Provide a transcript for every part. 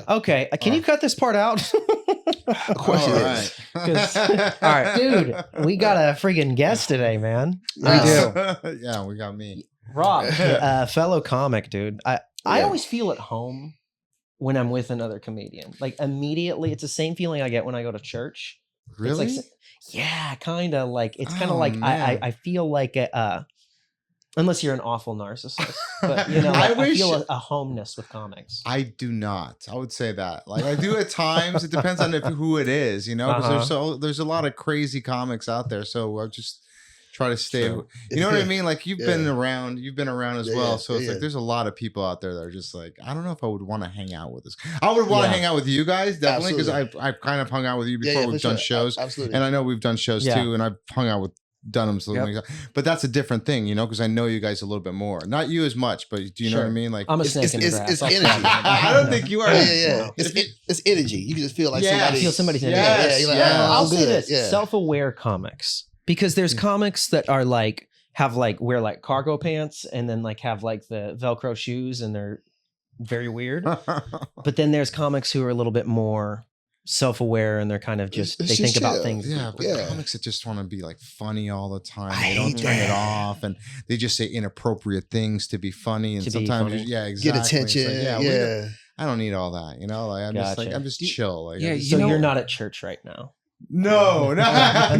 Okay, can you cut this part out? Of course All it right. is. All right, dude, we got a friggin' guest today, man. Yes. We do. Yeah, we got me. Rob, fellow comic, dude. I always feel at home when I'm with another comedian. Like immediately, it's the same feeling I get when I go to church. Really? It's like, yeah, kind of like it's kind of Oh, like man. I feel like unless you're an awful narcissist, but you know, I like, I wish- feel a homeness with comics. I do not. I would say that. Like I do at times. It depends on who it is, you know, because there's a lot of crazy comics out there. So I just try to stay. True. You know what I mean? Like you've been around as Yeah, well. yeah, So it's yeah. like there's a lot of people out there that are just like, I don't know if I would want to hang out with this. I would want to hang out with you guys definitely because I've kind of hung out with you before. We've done shows, Absolutely. and I know we've done shows too, and I've hung out with Dunham, but that's a different thing, you know, because I know you guys a little bit more. Not you as much, but do you know what I mean? Like I'm a snake in the grass. It's I'll energy. stop it. I don't think you are. Yeah. It's energy. You can just feel like somebody. Feel somebody's energy. Yes, you're like, yes. oh, I'm I'll say good. this: Yeah. self-aware comics, because there's comics that are like have like wear like cargo pants and then like have like the Velcro shoes and they're very weird. But then there's comics who are a little bit more self-aware and they're kind of just It's they just think about chill. things. Yeah, but Yeah. comics that just want to be like funny all the time. I They don't hate turn it that. off, and they just say inappropriate things to be funny. And To be sometimes, funny. yeah, exactly. Get attention. It's like, Yeah. I don't need all that. You know, like I'm just like Gotcha. I'm just chill. Like, Yeah, I just- So You know- you're not at church right now. no, no. Yeah.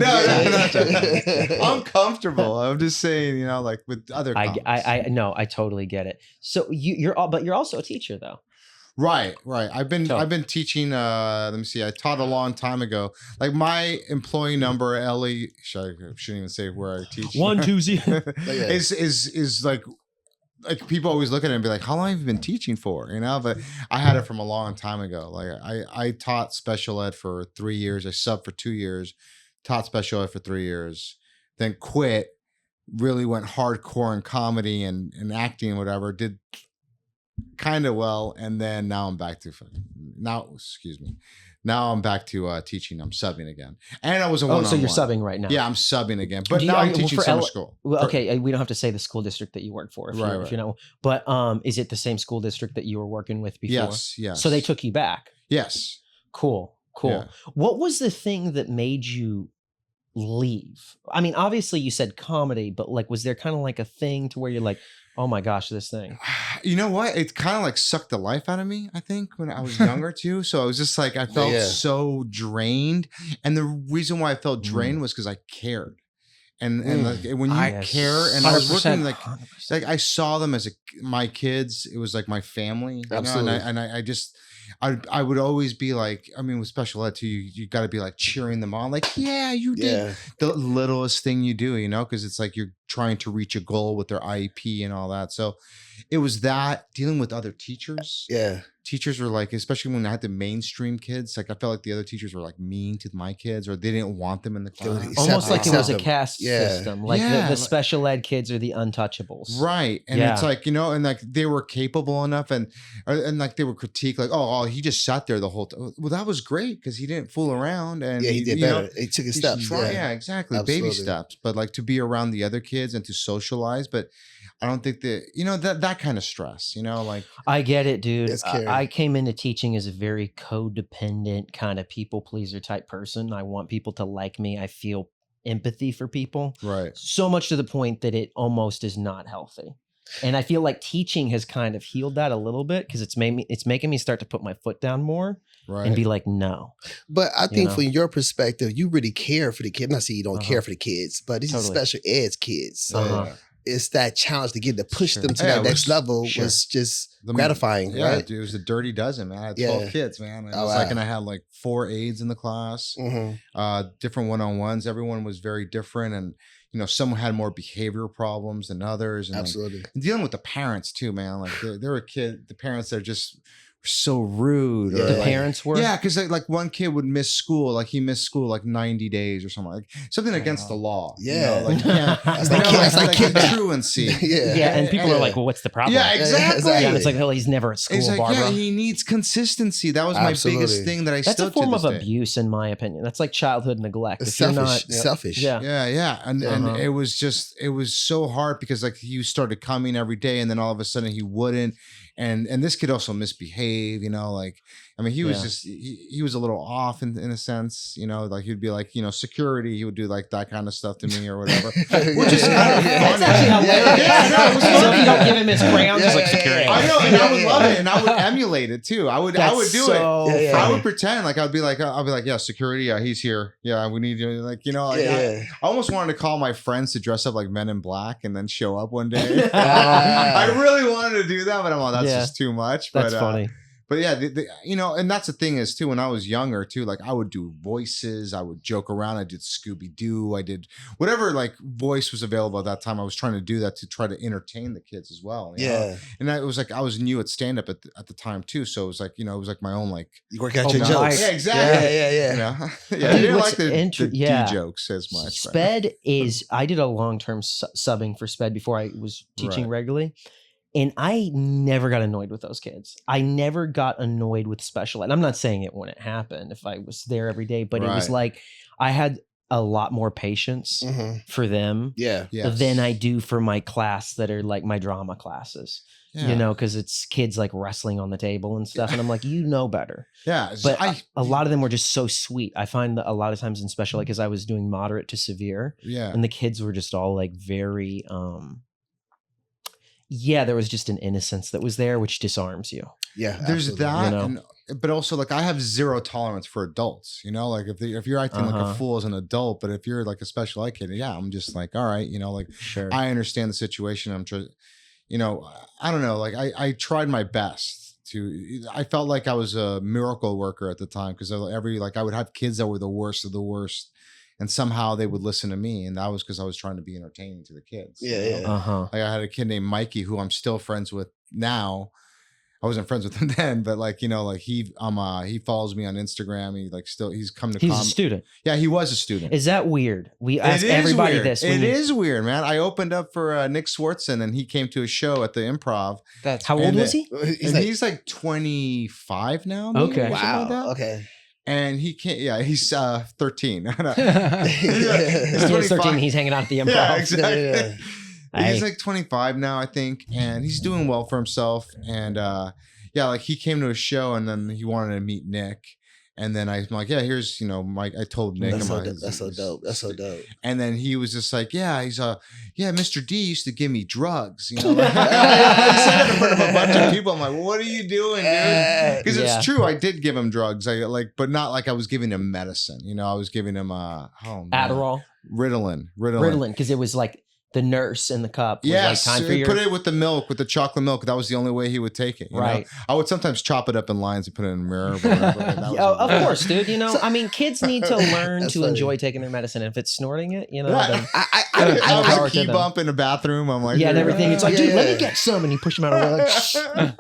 I'm comfortable. I'm just saying, you know, like with other. Comics. I totally get it. So but you're also a teacher though. Right. I've been So- teaching. Let me see. I taught a long time ago. Like my employee number, Ellie. I shouldn't even say where I teach. 1 2 0. is like people always look at it and be like, how long have you been teaching for? You know, but I had it from a long time ago. Like I taught special ed for 3 years. I subbed for 2 years, taught special ed for 3 years, then quit, really went hardcore in comedy and acting and whatever, did kind of well. And then now I'm back to teaching. I'm subbing again. And I was a one-on-one. So you're subbing right now. Yeah, I'm subbing again. But Do you- now are I'm you- teaching for summer L- school. Well, okay, we don't have to say the school district that you work for, if Right. you know. But is it the same school district that you were working with before? Yes. So they took you back. Yes. Cool. Yeah. What was the thing that made you leave? I mean, obviously you said comedy, but like, was there kind of like a thing to where you're like, oh my gosh, this thing? You know what? It kind of like sucked the life out of me, I think, when I was younger too. So I was just like, I felt so drained. And the reason why I felt drained was because I cared. And like when you care, and I was working like I saw them as my kids. It was like my family. Absolutely. You know? And I just I would always be like, I mean, with special ed too, you got to be like cheering them on, like, yeah, you did the littlest thing you do, you know, because it's like you're trying to reach a goal with their IEP and all that. So it was that dealing with other teachers. Yeah. Teachers were like, especially when I had the mainstream kids, like I felt like the other teachers were like mean to my kids, or they didn't want them in the class. Almost like it was a Accept them. caste system. Like the special ed kids are the untouchables. Right. And it's like, you know, and like they were capable enough and like they were critiqued like, oh, he just sat there the whole time. Well, that was great because he didn't fool around. And he did you know, better. He took his steps. Yeah, exactly. Absolutely. Baby steps. But like to be around the other kids and to socialize. But I don't think that, you know, that kind of stress, you know, like. I get it, dude. It's scary. I came into teaching as a very codependent kind of people pleaser type person. I want people to like me. I feel empathy for people. Right. So much to the point that it almost is not healthy. And I feel like teaching has kind of healed that a little bit because it's making me start to put my foot down more and be like, no. But I think from your perspective, you really care for the kids. I'm not saying you don't care for the kids, but these are special eds kids. So it's that challenge to get to push them to that next level was just gratifying. Yeah, right? dude, it was a dirty dozen, man. I had 12 kids, man. It was like, and I had like 4 aides in the class, different one-on-ones. Everyone was very different. And, you know, some had more behavior problems than others. And absolutely. Like, and dealing with the parents too, man. Like there were the parents that are just so rude. The like, parents were? Yeah, because like one kid would miss school. Like he missed school like 90 days or something. Like something against the law. Yeah. You know, like, that's like truancy. Yeah, and people are like, well, what's the problem? Yeah, exactly. Yeah, and it's like, oh, he's never at school, It's like, Barbara. yeah, he needs consistency. That was my biggest thing that I That's still a form to of this day. abuse, in my opinion. That's like childhood neglect. It's If you're selfish. not, Selfish. Yeah. And it was so hard because like you started coming every day and then all of a sudden he wouldn't. And this kid also misbehaved, you know, like I mean, he was just he was a little off in a sense, you know, like he'd be like, you know, security, he would do like that kind of stuff to me or whatever. Which is kind of funny. That's actually hilarious. So if you don't give him his crayon, just like security. I know, and I would love it, and I would emulate it too. I would do it. I would pretend like I'll be like, yeah, security, yeah, he's here. Yeah, we need you. Like, you know, like, I almost wanted to call my friends to dress up like Men in Black and then show up one day. I really wanted to do that, but I'm like, that's just too much. But, that's funny. But yeah, you know, and that's the thing is too, when I was younger too, like I would do voices, I would joke around, I did Scooby-Doo, I did whatever like voice was available at that time. I was trying to do that to try to entertain the kids as well. You know? And it was like, I was new at stand-up at the time too. So it was like, you know, it was like my own like. You work out your jokes. Yeah, exactly. Yeah. You know? I didn't like the D jokes as much. Sped is, I did a long-term subbing for Sped before I was teaching regularly. And I never got annoyed with those kids. I never got annoyed with special ed. I'm not saying it wouldn't happen if I was there every day, but it was like I had a lot more patience for them than I do for my class that are like my drama classes. You know, because it's kids like wrestling on the table and stuff. And I'm like, you know better. But a lot of them were just so sweet. I find that a lot of times in special ed, because I was doing moderate to severe. And the kids were just all like very... there was just an innocence that was there, which disarms you. There's that, you know? But also like I have zero tolerance for adults. You know, like if you're acting like a fool as an adult, but if you're like a special ed kid, I'm just like, all right, you know, like I understand the situation. I'm trying, you know, I don't know, like I tried my best to. I felt like I was a miracle worker at the time because I would have kids that were the worst of the worst. And somehow they would listen to me. And that was because I was trying to be entertaining to the kids. Like I had a kid named Mikey who I'm still friends with now. I wasn't friends with him then, but like, you know, like he follows me on Instagram. He's come to He's a student. Yeah, he was a student. Is that weird? We ask everybody weird. this. It is weird, man. I opened up for Nick Swartzen and he came to a show at the Improv. How old was he? He's like 25 now. Maybe, okay. Wow. Okay. And he can't, he's 13. He's 13. He's hanging out at the Improv. Yeah, exactly. He's like 25 now, I think. And he's doing well for himself. And like he came to a show and then he wanted to meet Nick. And then I'm like, here's, you know, Mike. I told Nick. That's so dope. That's so dope. And then he was just like, Mr. D used to give me drugs. You know, like, I said it in front of a bunch of people. I'm like, what are you doing, dude? Because it's true. I did give him drugs. But not like I was giving him medicine. You know, I was giving him Adderall, Ritalin, because it was like the nurse in the cup. Was like time for put it with the milk, with the chocolate milk. That was the only way he would take it. You know? I would sometimes chop it up in lines and put it in a mirror. Of course, dude. You know, I mean, kids need to learn to enjoy taking their medicine. And if it's snorting it, you know, then I was a key bump in a bathroom. I'm like, and everything. It's like, dude, let me get some, and you push them out of the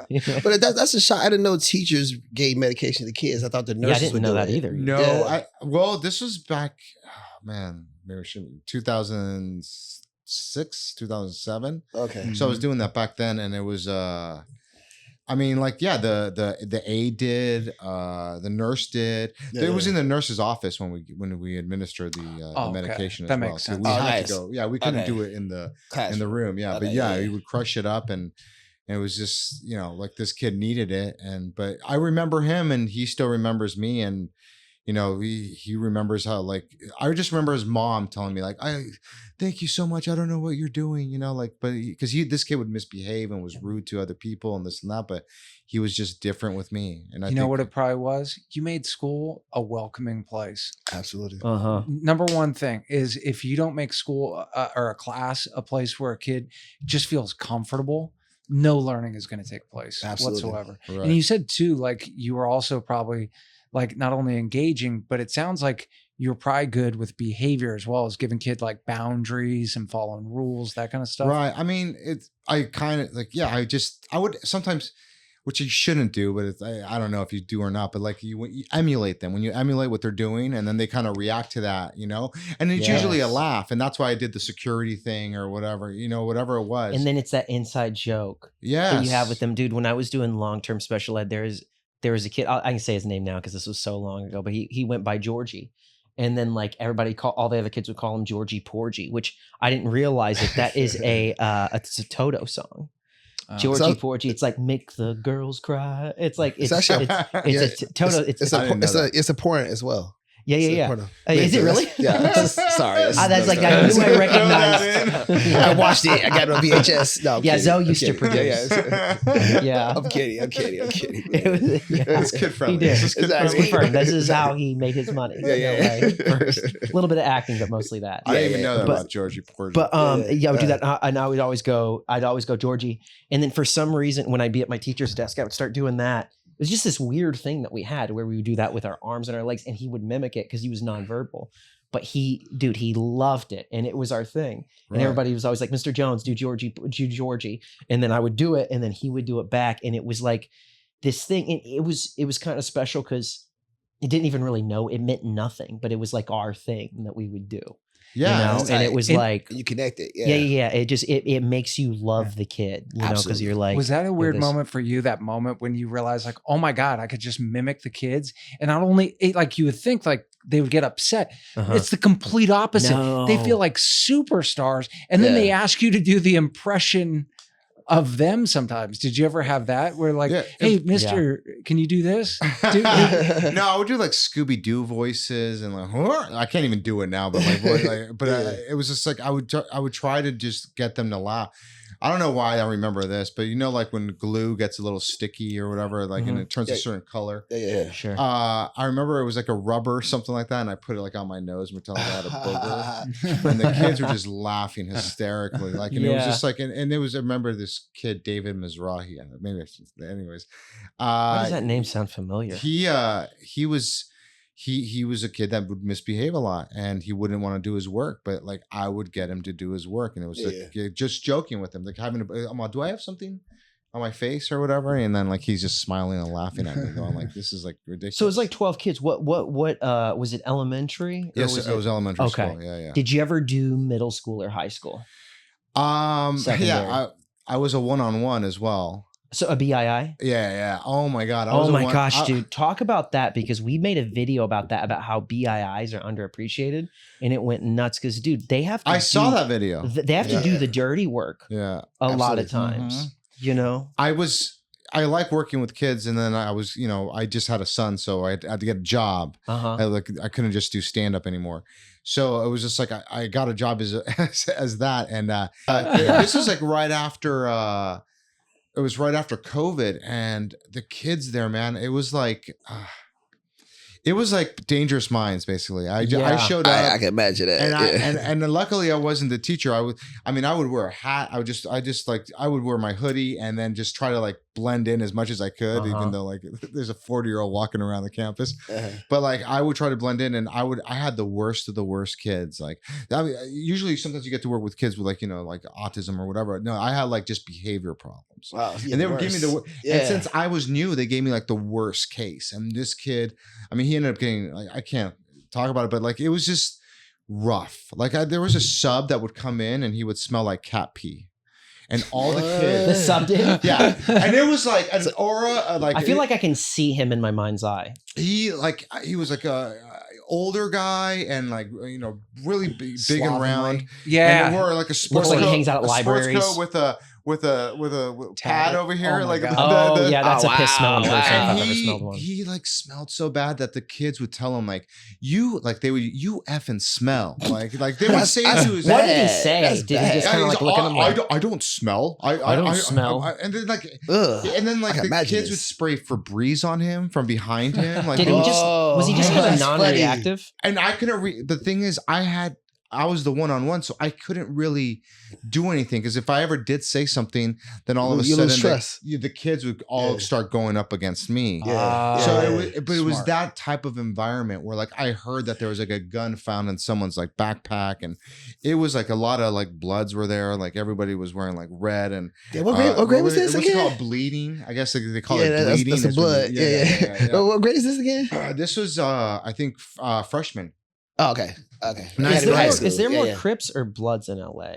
way. But that's a shot. I didn't know teachers gave medication to kids. I thought the nurses would know that either. No, this was back, maybe 2006, 2007. Okay. So I was doing that back then, and it was the aide did, the nurse did. It was in the nurse's office when we administered the medication as well. Makes sense. We had to go. Yeah, we couldn't do it in the room. Yeah, but we would crush it up, and it was just, you know, like this kid needed it, but I remember him, and he still remembers me, and you know, he remembers how, like, I just remember his mom telling me, like, I thank you so much. I don't know what you're doing, you know, like, but because this kid would misbehave and was rude to other people and this and that, but he was just different with me. And I know what it probably was? You made school a welcoming place. Absolutely. Number one thing is if you don't make school or a class a place where a kid just feels comfortable, no learning is going to take place whatsoever. Right. And you said too, like, you were also probably like not only engaging, but it sounds like you're probably good with behavior as well as giving kid like boundaries and following rules, that kind of stuff. Right. I mean, I kind of like, I would sometimes, which you shouldn't do, but I don't know if you do or not, but like you emulate them when you emulate what they're doing, and then they kind of react to that, you know, and it's usually a laugh. And that's why I did the security thing or whatever, you know, whatever it was. And then it's that inside joke that you have with them, dude. When I was doing long-term special ed, there was a kid, I can say his name now because this was so long ago, but he went by Georgie. And then like all the other kids would call him Georgie Porgy, which I didn't realize that is it's a Toto song. Georgie Porgy. It's like make the girls cry. It's like it's a porn as well. Yeah. Is it really? Yeah. Sorry. That's like I knew I recognized. I watched it. I got it on VHS. No, yeah, Zoe used to produce. Yeah. I'm kidding. It's kid friendly. This is how he made his money. Yeah. First, a little bit of acting, but mostly that. I didn't even know that about Georgie Porgy. But I would do that, and I would always go. I'd always go Georgie, and then for some reason, when I'd be at my teacher's desk, I would start doing that. It was just this weird thing that we had where we would do that with our arms and our legs, and he would mimic it because he was nonverbal. But he loved it, and it was our thing. And everybody was always like, "Mr. Jones, do Georgie," and then I would do it, and then he would do it back, and it was like this thing. And it was kind of special because it didn't even really know it meant nothing, but it was like our thing that we would do. Yeah, and it was like you connect it. Yeah. It just it makes you love the kid, know, because you're like. Was that a weird moment for you? That moment when you realized, like, oh my God, I could just mimic the kids, and not only like you would think like they would get upset. It's the complete opposite. No. They feel like superstars, and then they ask you to do the impression of them sometimes. Did you ever have that where like, hey, mister, can you do this? No, I would do like Scooby-Doo voices and like, I can't even do it now, but it was just like, I would try to just get them to laugh. I don't know why I remember this, but like when glue gets a little sticky or whatever, like, and it turns a certain color. Yeah, sure. I remember it was like a rubber, something like that. And I put it like on my nose and pretended I had a booger. And the kids were just laughing hysterically. Like, and it was just like, and it was, I remember this kid, David Mizrahi. Maybe I should, anyways. Why does that name sound familiar? He was a kid that would misbehave a lot and he wouldn't want to do his work, but like I would get him to do his work. And it was like just joking with him, like I'm like, do I have something on my face or whatever? And then like he's just smiling and laughing at me, going like, this is like ridiculous. So it was like 12 kids. What was it, elementary? Yes, it was elementary school. Yeah. Did you ever do middle school or high school? Yeah, I was a one-on-one as well. So a BII? Yeah. Oh my God. Dude. Talk about that, because we made a video about that, about how BIIs are underappreciated, and it went nuts because, dude, they have to I saw that video. They have to do the dirty work. Yeah. A lot of times, I like working with kids, and then I was, I just had a son, so I had to get a job. I couldn't just do stand-up anymore. So it was just like, I got a job as that. And this was like right after, it was right after COVID, and the kids there, man, it was like Dangerous Minds, basically. I showed up. I can imagine that. And luckily I wasn't the teacher. I would wear a hat. I would wear my hoodie and then just try to like blend in as much as I could, even though like there's a 40-year-old walking around the campus. But like I would try to blend in, and I had the worst of the worst kids. Like, I mean, usually sometimes you get to work with kids with like, like autism or whatever. No, I had like just behavior problems. Wow. And they would give me and since I was new, they gave me like the worst case. And this kid, I mean, he ended up getting, like, I can't talk about it, but like it was just rough. Like there was a sub that would come in and he would smell like cat pee. And all the kids, the sub did, and it was like an aura. Like I feel like I can see him in my mind's eye. He was like a older guy and like really big and round. Yeah, and he wore like a sports looks like coat, he hangs out at libraries with a pad over here. That's a piss smelling person. And I've ever smelled one. He like smelled so bad that the kids would tell him like, you effing smell. Like they would say to his, what did he say? Did he just kind of like look at him like, I don't smell. I don't smell. And then like, the kids would spray Febreze on him from behind him. Like, was he just kind of non-reactive? And I couldn't the thing is, I was the one-on-one, so I couldn't really do anything, because if I ever did say something, then all of a sudden the kids would all start going up against me. It was that type of environment where like I heard that there was like a gun found in someone's like backpack, and it was like a lot of like bloods were there. Like everybody was wearing like red and what grade was this again? What's it called? Bleeding. I guess they call it bleeding. That's the blood. Yeah. What grade is this again? This was I think freshman. Oh, okay. Is there more Crips or Bloods in LA?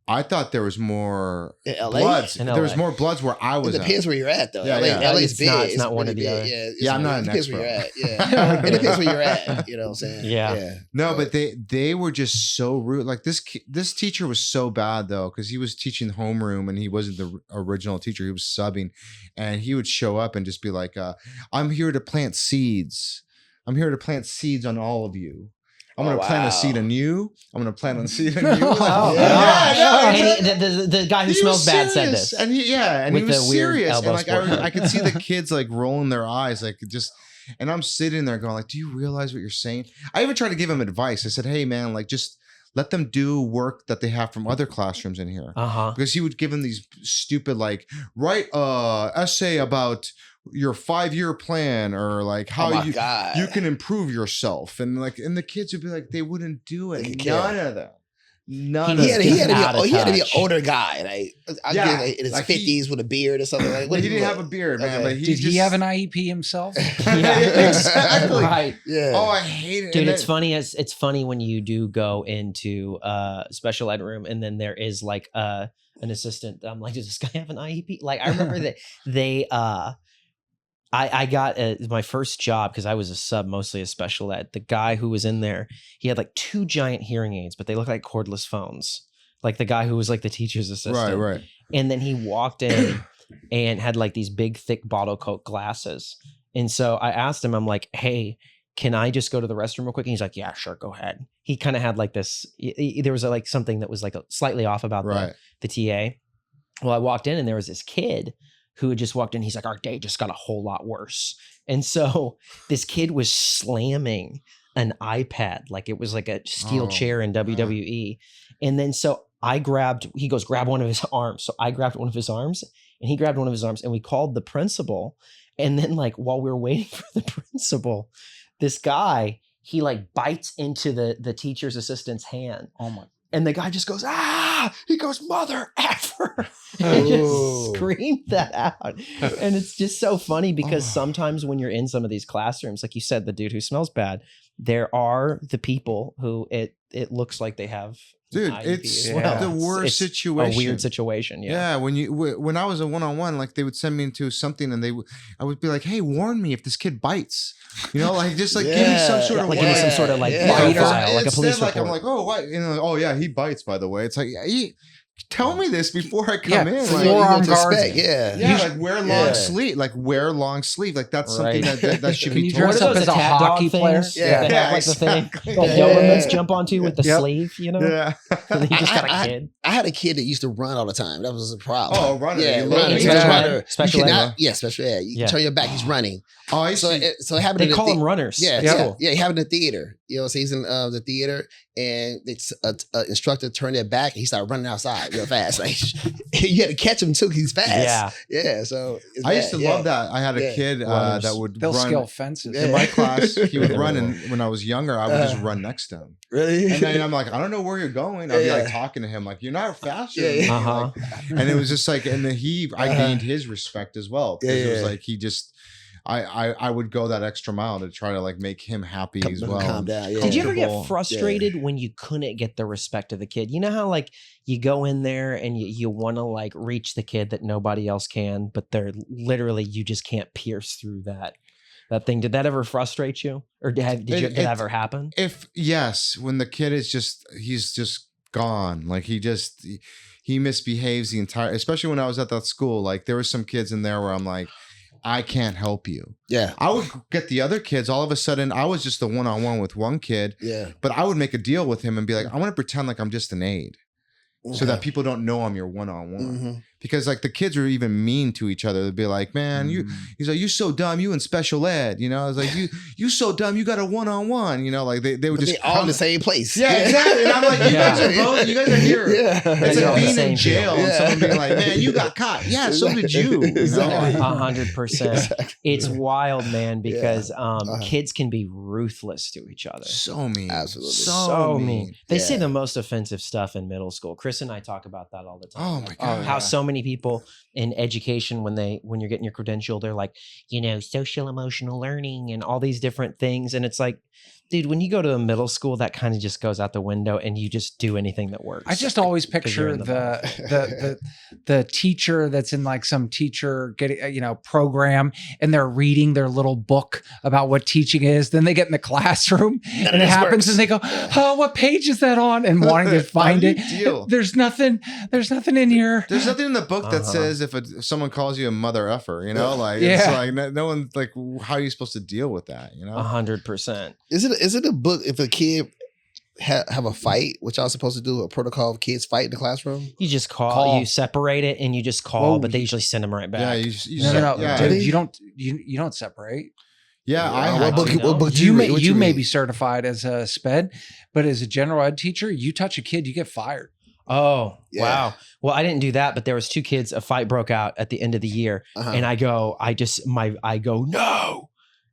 I thought there was more in LA? Bloods. There was more Bloods where I was. It depends where you're at, though. Yeah, LA's big. It's not one or the other. Yeah, I'm not an expert. expert. Where you're at. Yeah, it depends where you're at. You know what I'm saying? Yeah. No, but they were just so rude. Like this teacher was so bad though, because he was teaching homeroom and he wasn't the original teacher. He was subbing, and he would show up and just be like, "I'm here to plant seeds. I'm here to plant seeds on all of you. I'm going to plant a seed on you. I'm going to plant a seed on you." The guy who smells bad said this. And he was serious. And like I could see the kids like rolling their eyes, like just, and I'm sitting there going like, do you realize what you're saying? I even tried to give him advice. I said, hey man, like just let them do work that they have from other classrooms in here. Because he would give them these stupid, like, write a essay about your 5-year plan, or like how you can improve yourself, and the kids would be like, they wouldn't do it. None of that. He had to be an older guy, like in his 50s with a beard or something. Like, he didn't have a beard, man. But did he have an IEP himself? Exactly. Right. Yeah. Oh, I hate it, dude. It's funny. It's funny when you do go into special ed room, and then there is like an assistant. I'm like, does this guy have an IEP? Like, I remember that they I got my first job because I was a sub, mostly a special ed. The guy who was in there, he had like 2 giant hearing aids, but they looked like cordless phones. Like the guy who was like the teacher's assistant. Right. And then he walked in and had like these big, thick bottle coat glasses. And so I asked him, I'm like, hey, can I just go to the restroom real quick? And he's like, yeah, sure, go ahead. He kind of had like this, there was like something that was like slightly off about the TA. Well, I walked in and there was this kid who had just walked in. He's like, our day just got a whole lot worse. And so this kid was slamming an iPad like it was like a steel chair in WWE. And then so he goes, grab one of his arms. So I grabbed one of his arms and he grabbed one of his arms, and we called the principal. And then like while we were waiting for the principal, this guy, he like bites into the teacher's assistant's hand. Oh my. And the guy just goes, he goes, mother effer. And just screamed that out. And it's just so funny because sometimes when you're in some of these classrooms, like you said, the dude who smells bad, there are the people who it looks like they have. Dude, it's the worst situation. A weird situation. Yeah. When I was a one-on-one, like they would send me into something, and I would be like, hey, warn me if this kid bites. You know, like just like give me some sort of like give me some sort of like file, like a police report. I'm like, oh, what? You know, oh yeah, he bites. By the way, it's like, tell me this before I come in. Like, forearm guards. Like wear long sleeve. Like wear long sleeve. Like that's something that should be. Can you dress up as a hockey player? Yeah, like exactly. The Dobermans jump onto with the sleeve. You know. Yeah. And then you just got a kid. I had a kid that used to run all the time. That was a problem. Oh, runner. Yeah, runner. Special ed. Yeah, special ed. You turn your back, he's running. Oh, I see. So it happened. They call them runners. Yeah. He happened in the theater. You know, so he's in the theater, and the instructor turned their back, and he started running outside real fast. Like you had to catch him too. He's fast. Yeah. So I used to love that. I had a kid that would They'll run scale fences in my class. He would run, and when I was younger, I would just run next to him. Really? And then I'm like, I don't know where you're going. I'll be like talking to him, like, you're not faster than me. Like, and it was just like, and then I gained his respect as well. Because it was like he just. I would go that extra mile to try to like make him happy as well. Calm down. Yeah. Did you ever get frustrated when you couldn't get the respect of the kid? You know how like you go in there and you want to like reach the kid that nobody else can, but they're literally, you just can't pierce through that thing. Did that ever frustrate you, or did it ever happen? When the kid is he's just gone. Like he misbehaves the entire. Especially when I was at that school, like there were some kids in there where I'm like, I can't help you. Yeah. I would get the other kids. All of a sudden, I was just the one-on-one with one kid. Yeah. But I would make a deal with him and be like, I want to pretend like I'm just an aide. So that people don't know I'm your one-on-one. Mm-hmm. Because like the kids were even mean to each other. They'd be like, man, he's like, you so dumb, you in special ed. You know, I was like, you so dumb, you got a one-on-one. You know, like they would just all in the same place. Yeah, exactly. And I'm like, you guys are here. Yeah. It's like being in jail and someone being like, man, you got caught. Yeah, so did you. Exactly. 100%. Exactly. It's wild, man, because kids can be ruthless to each other. So mean. Absolutely. So mean. They say the most offensive stuff in middle school. Chris and I talk about that all the time. Oh my God. How so many people in education when you're getting your credential, they're like, social emotional learning and all these different things. And it's like, dude, when you go to a middle school, that kind of just goes out the window and you just do anything that works. I just always picture the teacher that's in like some teacher program, and they're reading their little book about what teaching is. Then they get in the classroom and it happens and they go, oh, what page is that on? And wanting to find it. There's nothing in here. There's nothing in the book that says if someone calls you a mother effer, it's like no one, like, how are you supposed to deal with that? 100%. Is it a book if a kid have a fight, what y'all supposed to do, a protocol of kids fight in the classroom? You just call. You separate it and you just call, but they usually send them right back. Yeah, no. Yeah. Dude, you don't separate. Yeah, what book you may be certified as a SPED, but as a general ed teacher, you touch a kid, you get fired. Oh, wow. Well, I didn't do that, but there was 2 kids, a fight broke out at the end of the year. And I go, no.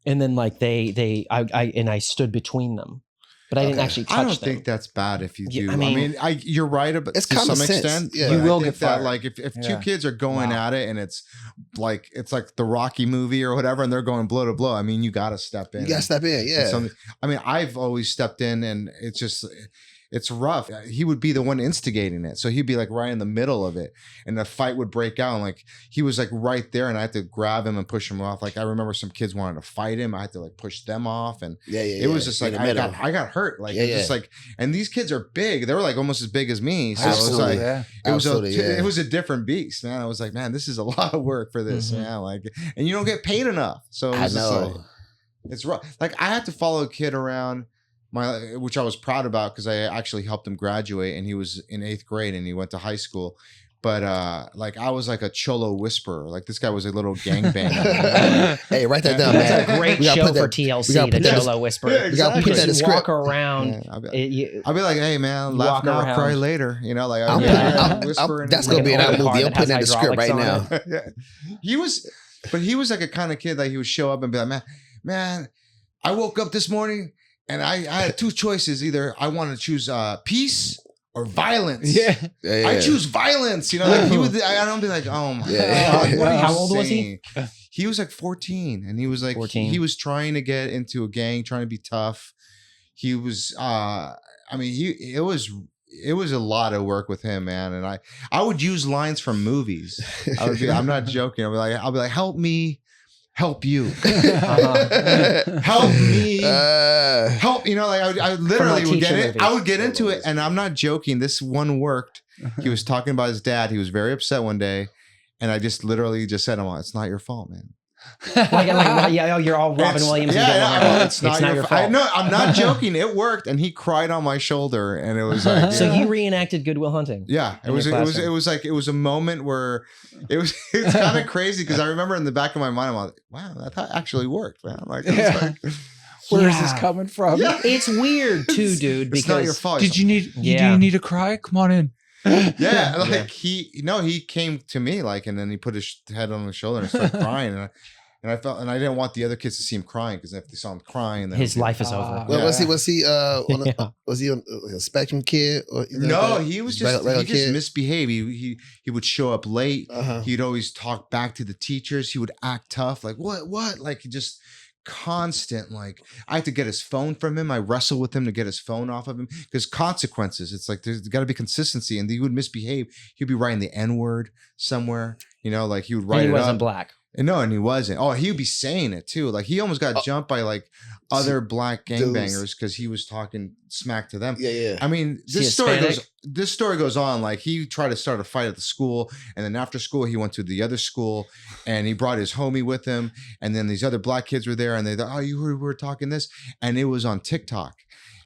And then like I stood between them, but I didn't actually touch them. I don't think that's bad if you do. I mean, you're right, but it's to some extent, you will get fired. Like if 2 kids are going at it and it's like the Rocky movie or whatever, and they're going blow to blow. I mean, you got to step in. You got to step in. Yeah. I mean, I've always stepped in, and it's rough. He would be the one instigating it. So he'd be like right in the middle of it, and the fight would break out. And like he was like right there, and I had to grab him and push him off. Like I remember some kids wanted to fight him. I had to like push them off. And it was just like, I got hurt. Like, just like, and these kids are big. They were like almost as big as me. So Absolutely. it was like, it was a different beast, man. I was like, man, this is a lot of work for this, man. Like, and you don't get paid enough. So it was just like, it's rough. Like I had to follow a kid around, which I was proud about because I actually helped him graduate, and he was in 8th grade and he went to high school. But like I was like a cholo whisperer. Like this guy was a little gangbanger. Hey, write that down, man. That's a great show for TLC, the cholo whisperer. Yeah, exactly. We got to put that in the script. Walk around. Yeah, I'll be like, hey man, laugh now, cry later. Like that's gonna be in our movie. I'm putting that in the script right now. He was like a kind of kid that he would show up and be like, man, I woke up this morning and I had 2 choices. Either I want to choose peace or violence. Yeah. I choose violence. Like he would. I don't be like, oh my God. What are you How old was he? He was like 14, and he was like 14. He was trying to get into a gang, trying to be tough. He was. It was a lot of work with him, man. And I would use lines from movies. I'm not joking. I'll be like, help me. Help you. Help me. Help. I literally would get it. I would get into it, and I'm not joking. This one worked. He was talking about his dad. He was very upset one day, and I just literally just said, "It's not your fault, man." You're all Robin Williams. It's not your fault. No, I'm not joking. It worked, and he cried on my shoulder, and it was like. So you reenacted Good Will Hunting. Yeah, it was a moment where it's kind of crazy because I remember in the back of my mind, I'm like, wow, that actually worked, man. Like, where is this coming from? Yeah. It's weird too, dude. Because it's not your fault. Do you need to cry? Come on in. He came to me and then he put his head on my shoulder and started crying, and I felt, and I didn't want the other kids to see him crying because if they saw him crying, then his life is over. Was he a spectrum kid? No, he was just misbehaved. He would show up late. He'd always talk back to the teachers. He would act tough, like what? Like he just constant. Like I had to get his phone from him. I wrestled with him to get his phone off of him because consequences. It's like there's got to be consistency, and he would misbehave. He'd be writing the N-word somewhere. Like he would write. And he wasn't up. Black. And he wasn't. Oh, he would be saying it too. Like he almost got jumped by like other black gangbangers because he was talking smack to them. Yeah. I mean, this story goes on. Like he tried to start a fight at the school, and then after school he went to the other school, and he brought his homie with him, and then these other black kids were there, and they thought, oh, you heard we were talking this, and it was on TikTok.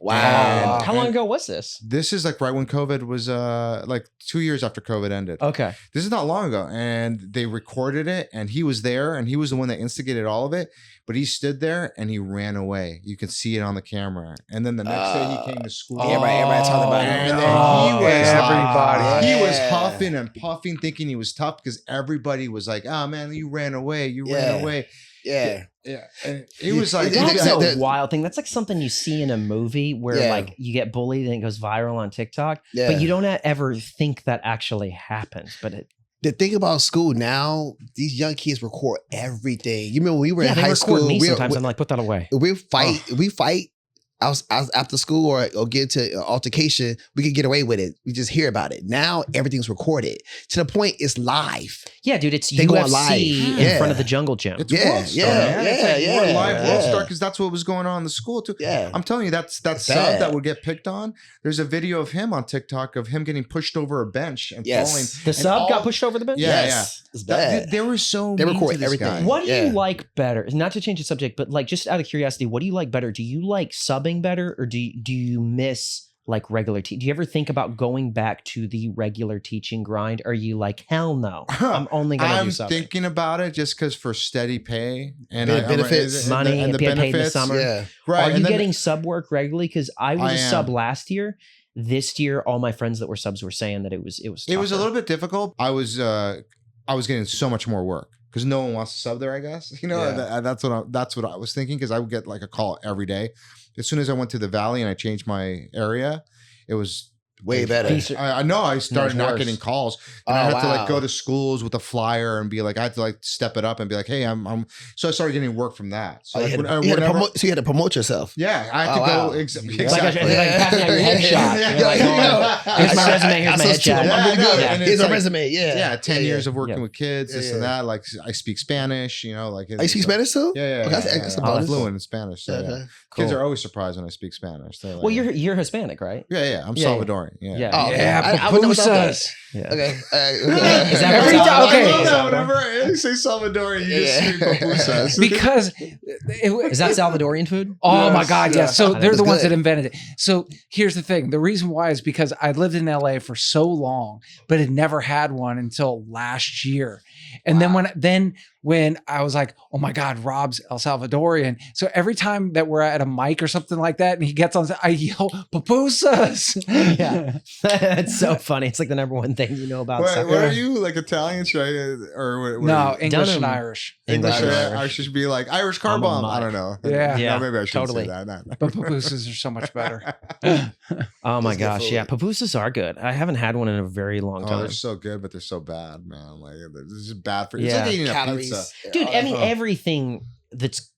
Wow. How long ago was this? This is like right when COVID was like 2 years after COVID ended. Okay. This is not long ago. And they recorded it, and he was there, and he was the one that instigated all of it. But he stood there and he ran away. You can see it on the camera. And then the next day he came to school. Everybody talking about it. And then he was huffing and puffing, thinking he was tough because everybody was like, oh man, you ran away. Ran away. Yeah. And it was like that's a wild thing. That's like something you see in a movie where like you get bullied and it goes viral on TikTok, but you don't ever think that actually happens. But The thing about school now, these young kids record everything. You remember when we were in they high record school? me sometimes. I'm like, put that away. We fight. I was after school or get to an altercation, we could get away with it. We just hear about it. Now everything's recorded to the point it's live. Yeah, dude, it's They go on UFC live. in front of the Jungle Gym. It's Yeah, World Star, yeah, man. It's like yeah, more yeah, live World yeah. Star because that's what was going on in the school too. Yeah. I'm telling you, that sub bad. that would get picked on. There's a video of him on TikTok of him getting pushed over a bench and Yes. falling. The And sub got pushed over the bench? Yeah, Yes. It's That- bad. they were so They mean record to this everything. guy. What do you Yeah. like better? Not to change the subject, but like just out of curiosity, what do you like better? Do you like subbing better, or do you miss like regular do you ever think about going back to the regular teaching grind? Or are you like, hell no, I'm only gonna do I'm subbing? thinking about it just because for steady pay and Benefits. Money, and the get paid in the benefits. summer. Yeah. Right. Are you and then- getting sub work regularly? Because I was I a sub am. last year. This year, all my friends that were subs were saying that it was It was a tougher. little bit difficult. I was getting so much more work because no one wants to sub there. I guess Yeah. that's what I was thinking because I would get like a call every day. As soon as I went to the valley and I changed my area, it was Way better. I know. I started No, it's not worse. getting calls. And Oh, I had to wow. like go to schools with a flyer and be like, I had to like step it up and be like, hey, I'm. So I started getting work from that. So Oh, like, you had whenever- so you had to promote yourself. yeah, I had Oh, to wow. go. Exactly. It's like, exactly. like passing out your headshot. Yeah, You're like, yeah, oh, here's my resume, here's my headshot. Yeah, I know. Yeah. And Here's it's a like- resume. Yeah. Yeah, 10 years of working Yeah. with kids, this Yeah, and yeah. that. Like I speak Spanish, like. Oh, you speak Spanish too? Yeah, yeah. Okay, that's yeah. a I'm bonus. fluent in Spanish. So, Okay. yeah. Kids Cool. are always surprised when I speak Spanish. They're like, Well, you're Hispanic, right? yeah. I'm Yeah, yeah. Salvadorian. Yeah. Yeah. Oh, okay. Yeah, I would know without that. pupusas. Yeah. Okay. Is that Every what time- okay. I love that whenever I say Salvadorian, you just Yeah. scream pupusas. Because Is that Salvadorian food? Oh my Yes, God, yeah. yes. So I they're think the it's ones good. that invented it. So here's the thing. The reason why is because I lived in LA for so long, but had never had one until last year. And then when I was like, oh my God, Rob's El Salvadorian. So every time that we're at a mic or something like that, and he gets on, I yell, pupusas. Yeah. That's so funny. It's like the number one thing you know about What soccer. are you, like Italian? Should I, or what No, are you? English Dunham. and Irish. English? English. I should be like Irish car I'm a bomb. Mike. I don't know. Yeah. Yeah, No, maybe I shouldn't totally. say that. No. But pupusas are so much better. Oh my It's good gosh, food. yeah, pupusas are good. I haven't had one in a very long Oh, time. they're so good, but they're so bad, man. Like this is bad for you. Yeah. It's like eating a Calories. pizza. Dude, I mean, Uh-huh. everything that's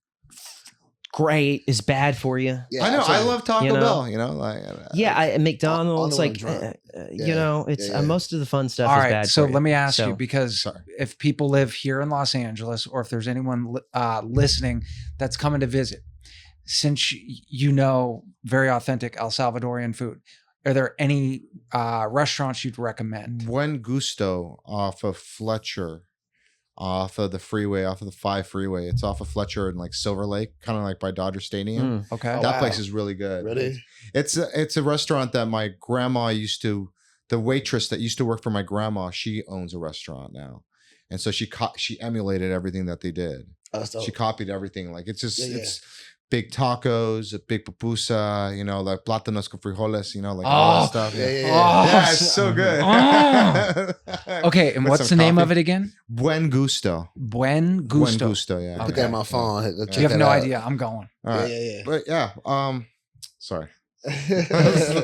great is bad for you. Yeah, I know. I absolutely. love Taco You know? Bell. Like Yeah, McDonald's, on like, the one you Yeah. know, it's Yeah, yeah. most of the fun stuff All is right, bad so for you. let me ask So- you, because Sorry. if people live here in Los Angeles, or if there's anyone listening that's coming to visit, since you know very authentic El Salvadorian food, are there any restaurants you'd recommend? Buen Gusto off of Fletcher, off of the freeway, off of the 5 freeway. It's off of Fletcher and like Silver Lake, kind of like by Dodger Stadium. Mm. Okay. Oh, That wow. place is really good. Really? It's a restaurant that my grandma used to. The waitress that used to work for my grandma, she owns a restaurant now, and so she emulated everything that they did. Oh, so, She copied everything. Like it's just Yeah, yeah. it's big tacos, a big pupusa, like plátanos con frijoles, like all Oh, that stuff. yeah, yeah, Oh, yeah. Yeah, it's so good. Oh. Okay, and With what's the some name coffee. of it again? Buen Gusto. Buen Gusto. Buen Gusto, yeah. Put Okay. that in my phone. Check You have that no out. idea. I'm going. All right. Yeah, But yeah, sorry.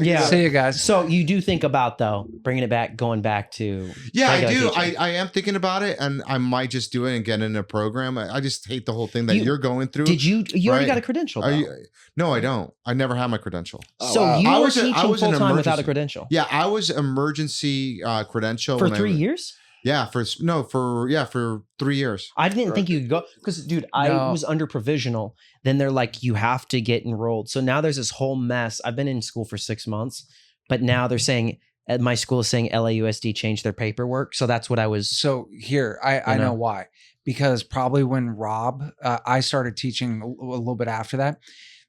Yeah. See you guys. So you do think about, though, bringing it back, going back to Yeah, I regular do. teaching. I am thinking about it, and I might just do it and get in a program. I just hate the whole thing that you're going through. Did you already Right. got a credential, Are though? you, no, I don't. I never had my credential. Oh, So wow. you I were was a- I teaching was an full-time without a emergency. credential? Yeah, I was emergency credential For when 3 years? Yeah, for 3 years. I didn't think you could go because, dude, I No. was under provisional. Then they're like, you have to get enrolled. So now there's this whole mess. I've been in school for 6 months, but now they're saying at my school is saying LAUSD changed their paperwork. So that's what I was. So here, I know why. Because probably when Rob, I started teaching a little bit after that,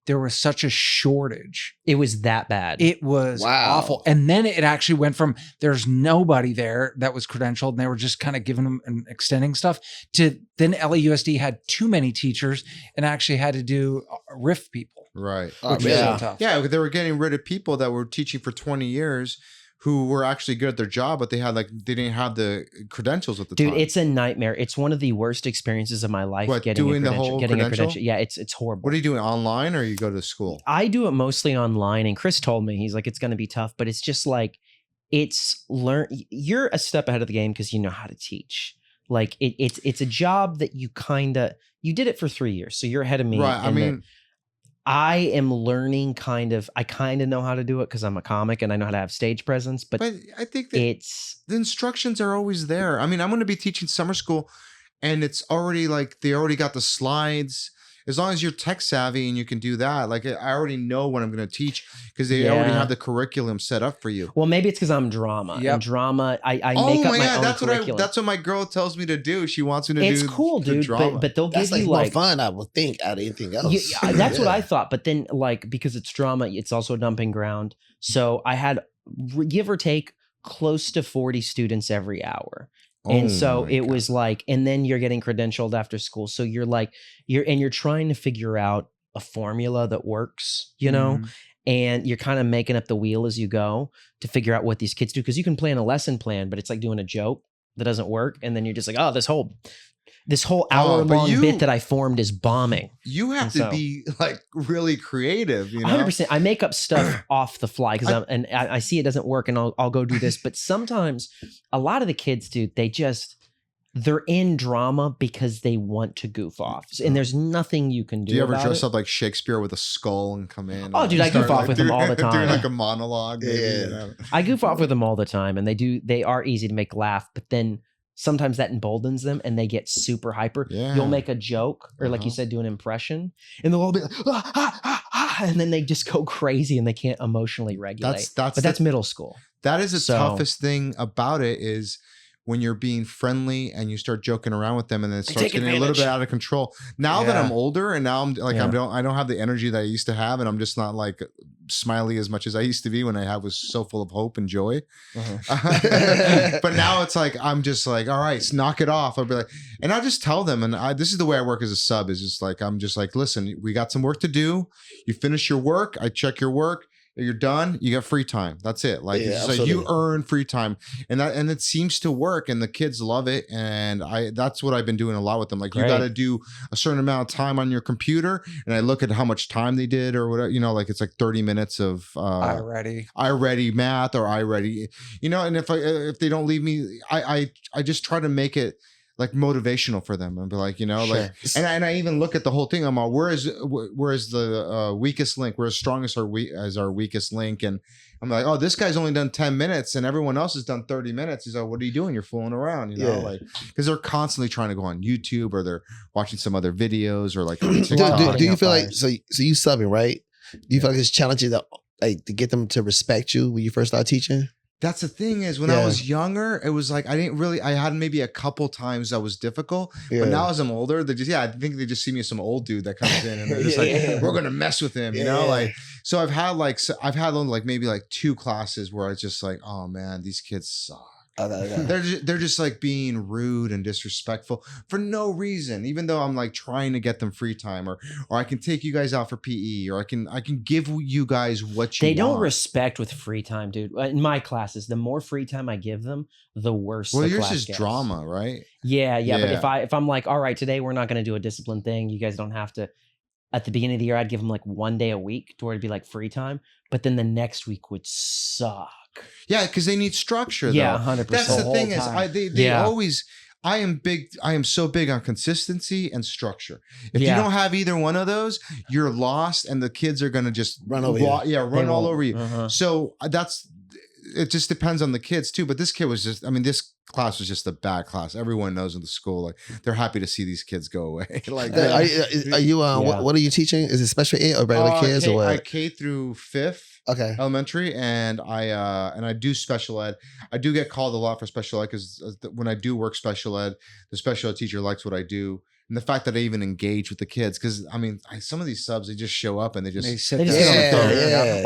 there was such a shortage. It was that bad. It was Wow. awful. And then it actually went from there's nobody there that was credentialed and they were just kind of giving them and extending stuff to then LAUSD had too many teachers and actually had to do RIF people. Right. Oh, Which was really? so tough. Yeah, they were getting rid of people that were teaching for 20 years who were actually good at their job, but they didn't have the credentials at the Dude, time. it's a nightmare. It's one of the worst experiences of my life. What, getting doing a the credential, whole getting a credential? credential. Yeah, it's horrible. What are you doing online, or you go to school? I do it mostly online, and Chris told me, he's like, it's going to be tough, but it's just like, you're a step ahead of the game because you know how to teach. Like it's a job that you did it for 3 years. So you're ahead of me. Right. I mean, I am learning I kind of know how to do it because I'm a comic and I know how to have stage presence, but I think that the instructions are always there. I mean, I'm going to be teaching summer school and it's already like, they already got the slides. As long as you're tech savvy and you can do that, like I already know what I'm going to teach because they already have the curriculum set up for you. Well, maybe it's because I'm drama. Yep. And drama, I make up my own curriculum. That's what my girl tells me to do. She wants me to do. It's cool, dude. Drama. But they'll that's give you more fun, I would think, out of anything else. That's what I thought. But then, like, because it's drama, it's also a dumping ground. So I had, give or take, close to 40 students every hour. And so it was like, and then you're getting credentialed after school. So you're like, you're trying to figure out a formula that works, you know, and you're kind of making up the wheel as you go to figure out what these kids do. Cause you can plan a lesson plan, but it's like doing a joke that doesn't work. And then you're just like, oh, this whole hour-long bit that I formed is bombing. You have to be like really creative, you know? 100%. I make up stuff off the fly because I see it doesn't work and I'll go do this. But sometimes a lot of the kids, dude, they're in drama because they want to goof off. And there's nothing you can do. Do you ever dress up like Shakespeare with a skull and come in? Oh, dude, I goof off with them all the time. Doing like a monologue. Yeah. I goof off with them all the time and they are easy to make laugh, but then sometimes that emboldens them and they get super hyper. Yeah. You'll make a joke or like you said, do an impression and they'll all be like, and then they just go crazy and they can't emotionally regulate. That's middle school. That is the toughest thing about it is when you're being friendly and you start joking around with them and then it starts getting a little bit out of control. Now that I'm older and now I'm like, I don't have the energy that I used to have and I'm just not like smiley as much as I used to be when I was so full of hope and joy. But now it's like, I'm just like, all right, knock it off. I'll be like, and I just tell them, and this is the way I work as a sub is just like, I'm just like, listen, we got some work to do. You finish your work. I check your work. You're done. You got free time. That's it. Like, it's just like you earn free time, and it seems to work, and the kids love it. And that's what I've been doing a lot with them. Like, you got to do a certain amount of time on your computer, and I look at how much time they did or whatever. You know, like it's like 30 minutes of iReady math or iReady. You know, and if they don't leave me, I just try to make it like motivational for them and be like, you know, like, and I even look at the whole thing. I'm all, where is the weakest link? Where's strongest as our weakest link? And I'm like, oh, this guy's only done 10 minutes and everyone else has done 30 minutes. He's like, what are you doing? You're fooling around, you know, like, because they're constantly trying to go on YouTube or they're watching some other videos or like, do you feel like, so you subbing, right? Do you feel like it's challenging to get them to respect you when you first start teaching? That's the thing is when I was younger, it was like, I had maybe a couple times that was difficult, but now as I'm older, I think they just see me as some old dude that comes in and they're just like, we're going to mess with him, you know? Like, so I've had maybe like 2 classes where I was just like, oh man, these kids suck. They're just like being rude and disrespectful for no reason, even though I'm like trying to get them free time or I can take you guys out for PE or I can give you guys what you want. They don't respect with free time, dude. In my classes, the more free time I give them, the worse well, the yours class is gets. Drama, right? Yeah. But if I'm like, all right, today we're not going to do a discipline thing. You guys don't have to. At the beginning of the year, I'd give them like 1 day a week to where it'd be like free time. But then the next week would suck. Yeah, because they need structure. Yeah, 100%. That's the thing is, they always. I am so big on consistency and structure. If you don't have either one of those, you're lost, and the kids are going to just run over you. Yeah, run all over you. So it just depends on the kids too. But this kid was just, this class was just a bad class. Everyone knows in the school, like they're happy to see these kids go away. Like, are you? What are you teaching? Is it special ed or regular kids or what? I K through 5th. Okay. Elementary, and I do special ed. I do get called a lot for special ed because when I do work special ed, the special ed teacher likes what I do. And the fact that I even engage with the kids, because some of these subs, they just show up and they sit there.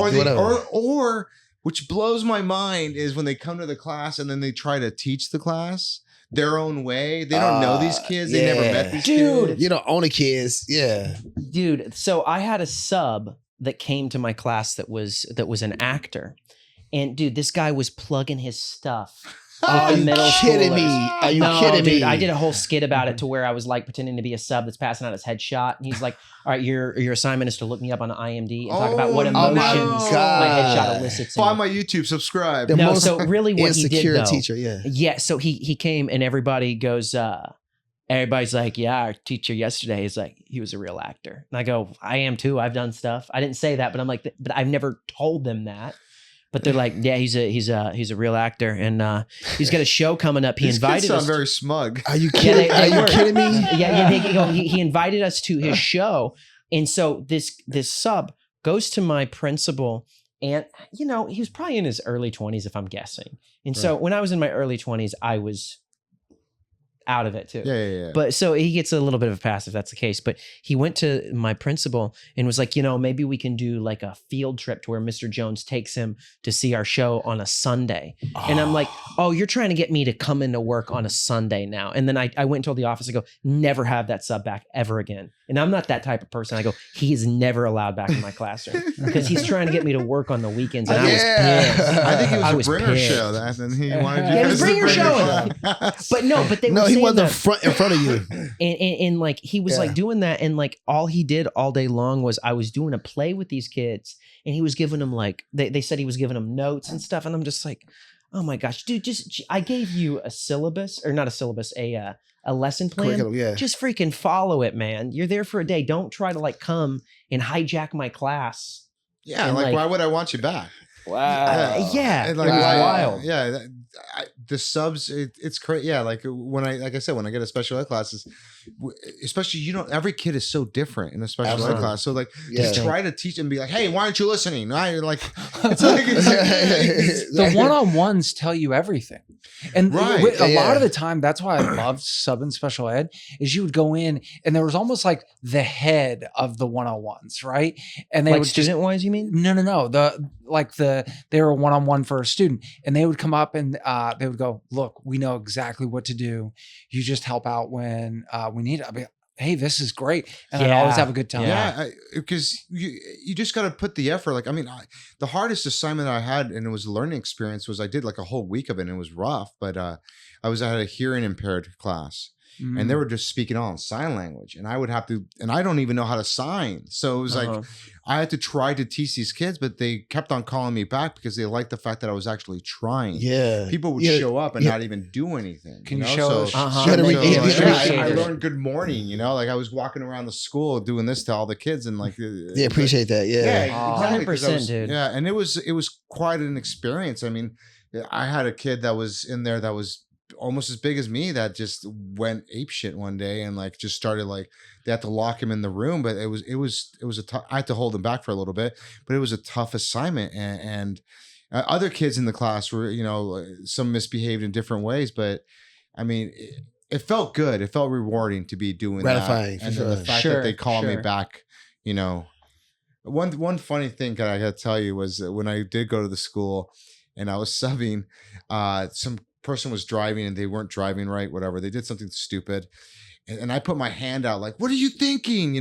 Or which blows my mind is when they come to the class and then they try to teach the class their own way. They don't know these kids. They never met these kids. You don't own the kids. Yeah. Dude, so I had a sub that came to my class that was an actor. And dude, this guy was plugging his stuff Are you kidding me? Are you kidding me? I did a whole skit about it to where I was like pretending to be a sub that's passing out his headshot, and he's like, "All right, your assignment is to look me up on IMDb and talk about what emotions my headshot elicits." Find my YouTube, subscribe. No, so really, what he did though, teacher, yeah. So he came and everybody goes. Everybody's like, yeah, our teacher yesterday is like, he was a real actor. And I go, I am too. I've done stuff. I didn't say that, but I'm like, but I've never told them that. But they're like, yeah, he's a real actor, and he's got a show coming up. He invited us. Sound very smug. Are you kidding? Are you kidding me? Yeah. He invited us to his show, and so this sub goes to my principal, and he was probably in his early 20s, if I'm guessing. And so when I was in my early 20s, I was out of it too. Yeah. But so he gets a little bit of a pass if that's the case. But he went to my principal and was like, maybe we can do like a field trip to where Mr. Jones takes him to see our show on a Sunday. And I'm like, oh, you're trying to get me to come into work on a Sunday now. And then I went and told the office, I go, never have that sub back ever again. And I'm not that type of person. I go, he is never allowed back in my classroom because he's trying to get me to work on the weekends. And I was pissed. I think it was a bringer show. That and he wanted you guys to bring your show. But they were he wasn't in front of you. And like he was like doing that, and like all he did all day long was I was doing a play with these kids, and he was giving them like they said he was giving them notes and stuff, and I'm just like, oh my gosh, dude, I gave you a syllabus, or not a syllabus, a lesson plan. Just freaking follow it, man. You're there for a day. Don't try to like come and hijack my class. Yeah, and like why would I want you back? Wow. Yeah. It was wild. Yeah. The subs, it's crazy. Yeah. Like when I said, when I get a special ed classes, especially, every kid is so different in a special ed class. So like, just try to teach and be like, hey, why aren't you listening? The one-on-ones tell you everything. And a lot of the time, that's why I loved sub and special ed, is you would go in and there was almost like the head of the one-on-ones, right? And they like would student-wise, you mean? No. They were one-on-one for a student, and they would come up and they would go, look, we know exactly what to do. You just help out when we need it. I'd be, hey, this is great. And I'd always have a good time. Yeah, because you just got to put the effort. Like, I mean, the hardest assignment I had, and it was a learning experience, was I did like a whole week of it, and it was rough. But I had a hearing impaired class. And they were just speaking all in sign language, and I would have to, and I don't even know how to sign. So it was like, I had to try to teach these kids, but they kept on calling me back because they liked the fact that I was actually trying. Yeah. People would show up and not even do anything. Can you show us? I learned good morning, like I was walking around the school doing this to all the kids, and like, they appreciate that. Yeah. 100%, dude. Yeah. And it was quite an experience. I mean, I had a kid that was in there that was almost as big as me that just went apeshit one day and like just started like they had to lock him in the room, but it was a tough. I had to hold him back for a little bit, but it was a tough assignment, and other kids in the class were some misbehaved in different ways, but I mean it felt good. It felt rewarding to be doing gratifying, that, and then the fact that they called me back, One funny thing that I got to tell you was that when I did go to the school and I was subbing, some person was driving and they weren't driving right, whatever. They did something stupid. And I put my hand out like, what are you thinking?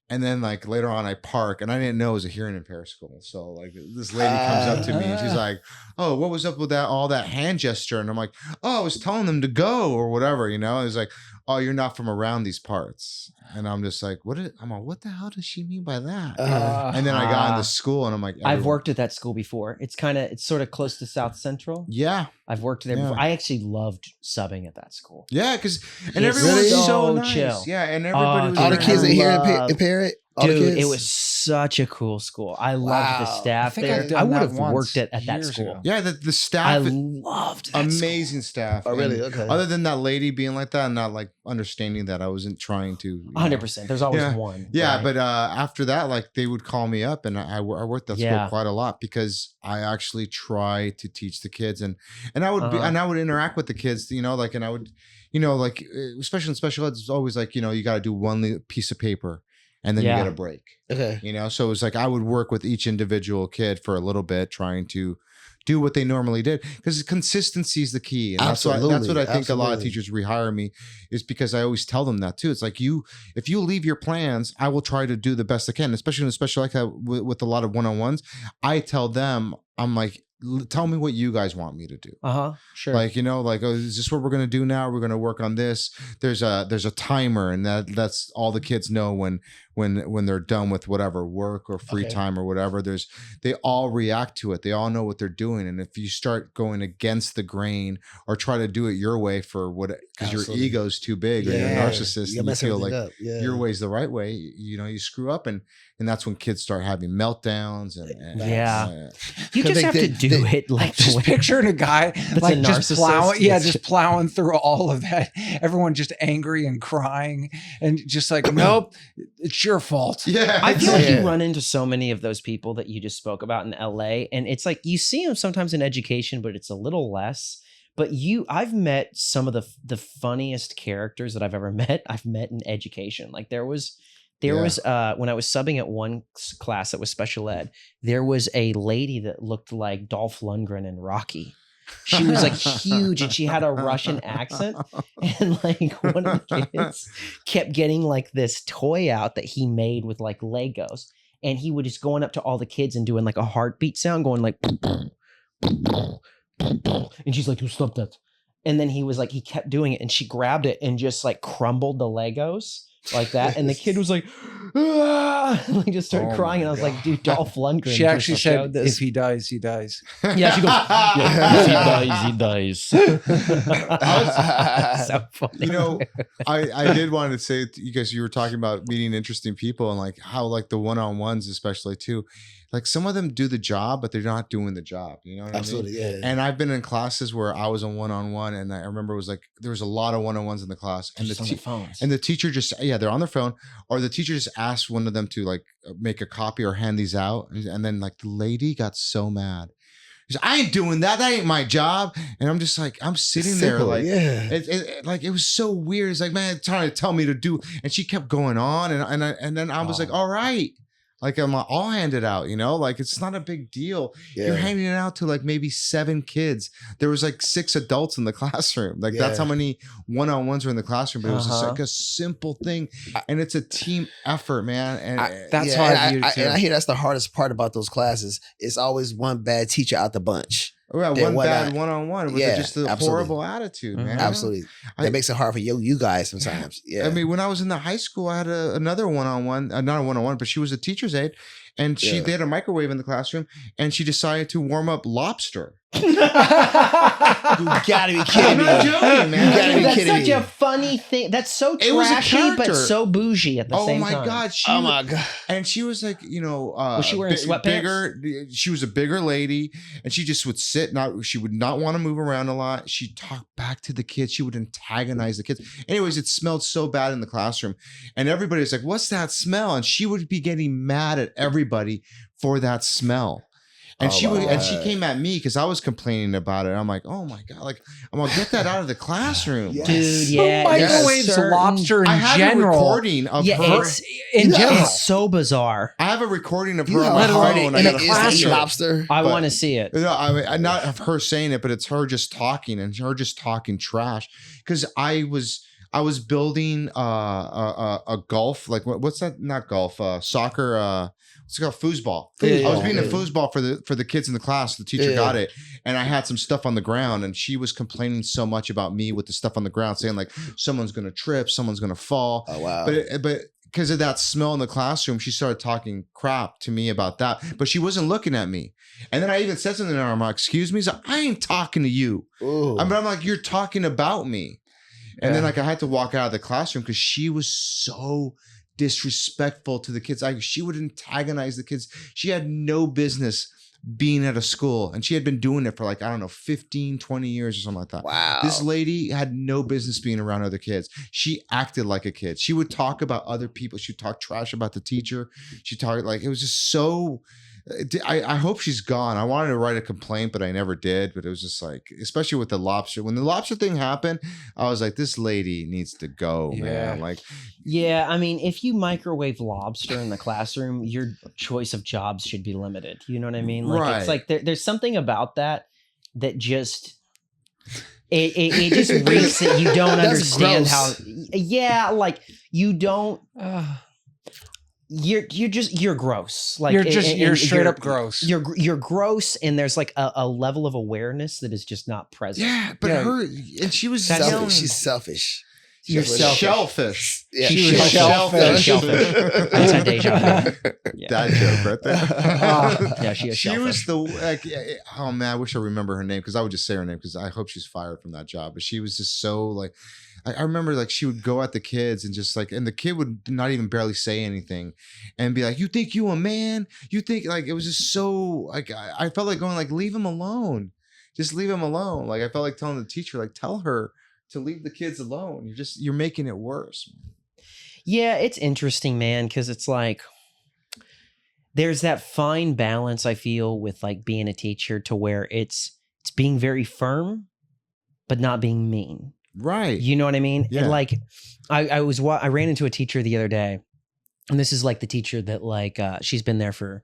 And then like later on I park, and I didn't know it was a hearing impaired school. So like this lady comes up to me and she's like, oh, what was up with all that hand gesture? And I'm like, oh, I was telling them to go or whatever, It was like, oh, you're not from around these parts. And I'm just like, what the hell does she mean by that? And then I got into school and I'm like, I've worked at that school before. It's sort of close to South Central. Yeah. I've worked there before. I actually loved subbing at that school. Yeah, because everyone was so nice. Chill. Yeah, and everybody was all the kids are hearing impaired. Dude, it was such a cool school. I loved the staff there. I would have worked at that school. Ago. Yeah, the staff. I loved that amazing school. Staff. Oh, really? Okay. Other than that lady being like that and not like understanding that I wasn't trying to. 100%. There's always one. Yeah, right? But after that, like they would call me up, and I worked that school quite a lot because I actually try to teach the kids, and I would and I would interact with the kids, and I would, like especially in special ed, it's always like you got to do one piece of paper. And then you get a break. Okay. So it was like I would work with each individual kid for a little bit, trying to do what they normally did, because consistency is the key. And that's what I think a lot of teachers rehire me, is because I always tell them that too. It's like if you leave your plans, I will try to do the best I can, especially in a special like that with a lot of one-on-ones. I tell them I'm like, tell me what you guys want me to do. Sure. Like, like, oh, is this what we're gonna do now? We're gonna work on this. There's a timer, and that's all the kids know when they're done with whatever work or free time or whatever. They all react to it. They all know what they're doing. And if you start going against the grain or try to do it your way because your ego's too big or you're a narcissist and you feel like your way's the right way, you screw up, and that's when kids start having meltdowns and you just have to do it like just picturing a guy like just plowing, just plowing through all of that. Everyone just angry and crying and just like, nope, it's your fault. Yeah, I feel like you run into so many of those people that you just spoke about in LA, and it's like you see them sometimes in education, but it's a little less. But I've met some of the funniest characters that I've ever met. I've met in education. Like there was when I was subbing at one class that was special ed, there was a lady that looked like Dolph Lundgren in Rocky. She was like huge and she had a Russian accent, and like one of the kids kept getting like this toy out that he made with like Legos, and he would just going up to all the kids and doing like a heartbeat sound, going like and she's like, stop that. And then he kept doing it, and she grabbed it and just like crumbled the Legos like that, and the kid was like, and like just started crying, and I was like, dude, Dolph Lundgren. She actually said, if he dies, he dies. Yeah, she goes, if he dies, he dies. So funny. I did want to say, because you were talking about meeting interesting people and like how like the one-on-ones especially too, like some of them do the job, but they're not doing the job. You know what Absolutely, I mean? Yeah. And I've been in classes where I was a one-on-one, and I remember it was like there was a lot of one-on-ones in the class, and the teacher just they're on their phone, or the teacher just asked one of them to like make a copy or hand these out, and then like the lady got so mad. She's, I ain't doing that. That ain't my job. And I'm just like, I'm sitting there like, it was so weird. It's like, man, trying to tell me to do, and she kept going on, and then I was like, all right. Like I'll hand it out, like it's not a big deal. Yeah. You're handing it out to like maybe 7 kids. There was like 6 adults in the classroom. Like that's how many one-on-ones were in the classroom. But it was just like a simple thing, and it's a team effort, man. And that's how I view it too. And I hear that's the hardest part about those classes. It's always one bad teacher out the bunch. One bad one-on-one with just a horrible attitude, man. Absolutely. That makes it hard for you guys sometimes. Yeah. I mean, when I was in the high school, I had another one-on-one, not a one-on-one, but she was a teacher's aide, and they had a microwave in the classroom, and she decided to warm up lobster. You gotta be kidding me. I'm not joking, man. You gotta be That's kidding me. such a funny thing. That's so trashy, but so bougie at the same time. Oh my god. And she was like, was she wearing sweatpants? She was a bigger lady, and she just would sit. She would not want to move around a lot. She talked back to the kids. She would antagonize the kids. Anyways, it smelled so bad in the classroom, and everybody was like, "What's that smell?" And she would be getting mad at everybody for that smell. And she came at me because I was complaining about it. I'm like, oh my god, like I'm gonna get that out of the classroom, dude. Yeah, microwaves lobster in I general. have a recording of her. It's so bizarre. I have a recording of her on my phone in a classroom. Lobster. I want to see it. No, I not of her saying it, but it's her just talking and her just talking trash. Because I was building a golf, like what's that? Not golf, soccer. It's called foosball. I was being a foosball for the kids in the class. The teacher got it, and I had some stuff on the ground, and she was complaining so much about me with the stuff on the ground, saying like someone's gonna trip, someone's gonna fall. Oh wow! But because of that smell in the classroom, she started talking crap to me about that. But she wasn't looking at me, and then I even said something to her. I'm like, "Excuse me, so I ain't talking to you." I'm like, "You're talking about me," and then like I had to walk out of the classroom because she was so disrespectful to the kids. She would antagonize the kids. She had no business being at a school, and she had been doing it for like, I don't know, 15, 20 years or something like that. Wow. This lady had no business being around other kids. She acted like a kid. She would talk about other people. She would talk trash about the teacher. She talked like, it was just so... I hope she's gone. I wanted to write a complaint, but I never did. But it was just like, especially with the lobster. When the lobster thing happened, I was like, this lady needs to go, man. Like, yeah, I mean, if you microwave lobster in the classroom, your choice of jobs should be limited. You know what I mean? Like, it's like there's something about that just it just reeks that you don't understand gross. how. Yeah, like you don't. you're gross. Like you're straight up gross. You're gross, and there's like a level of awareness that is just not present. Yeah, but she was selfish. She's selfish. You're shellfish. Yeah. She was shellfish. That's a deja vu. Yeah. That joke right there. Yeah, she is She shellfish. was oh man, I wish I remember her name because I would just say her name because I hope she's fired from that job. But she was just so like, I remember like she would go at the kids and just like, and the kid would not even barely say anything and be like, you think you a man? You think like, it was just so like, I felt like going like, leave him alone. Just leave him alone. Like I felt like telling the teacher, like tell her to leave the kids alone. You're making it worse. Yeah, it's interesting, man, because it's like there's that fine balance I feel with like being a teacher to where it's being very firm, but not being mean. Right. You know what I mean? Yeah. And like I ran into a teacher the other day, and this is like the teacher that like she's been there for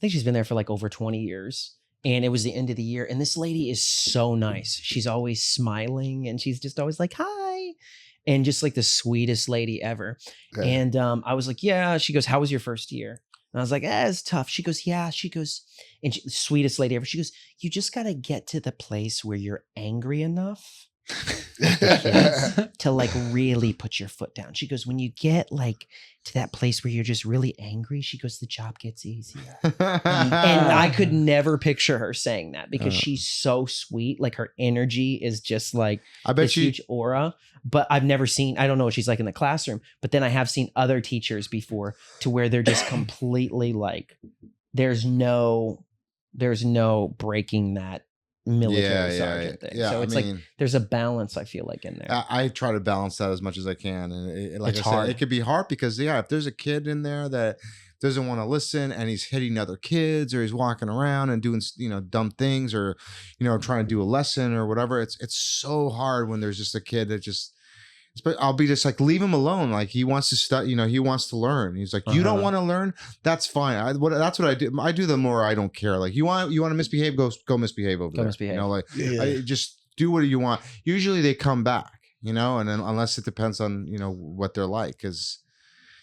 like over 20 years. And it was the end of the year. And this lady is so nice. She's always smiling and she's just always like, hi. And just like the sweetest lady ever. Okay. And I was like, yeah. She goes, how was your first year? And I was like, it's tough. She goes, yeah. She goes, and sweetest lady ever. She goes, you just got to get to the place where you're angry enough to like really put your foot down. She goes, when you get like to that place where you're just really angry, she goes, the job gets easier. And I could never picture her saying that because she's so sweet. Like her energy is just like I bet this huge aura. But I don't know what she's like in the classroom, but then I have seen other teachers before to where they're just completely like, there's no breaking that military sergeant thing. So it's like there's a balance I feel like in there. I try to balance that as much as I can, and like it's I said, hard. it could be hard because if there's a kid in there that doesn't want to listen and he's hitting other kids or he's walking around and doing dumb things or trying to do a lesson or whatever, it's so hard when there's just a kid that just. But I'll be just like, leave him alone. Like he wants to study, he wants to learn. He's like, you don't want to learn? That's fine. That's what I do. I do the more I don't care. Like you want to misbehave, go misbehave over there. Misbehave. I just do what you want. Usually they come back, and then unless it depends on, what they're like. Cause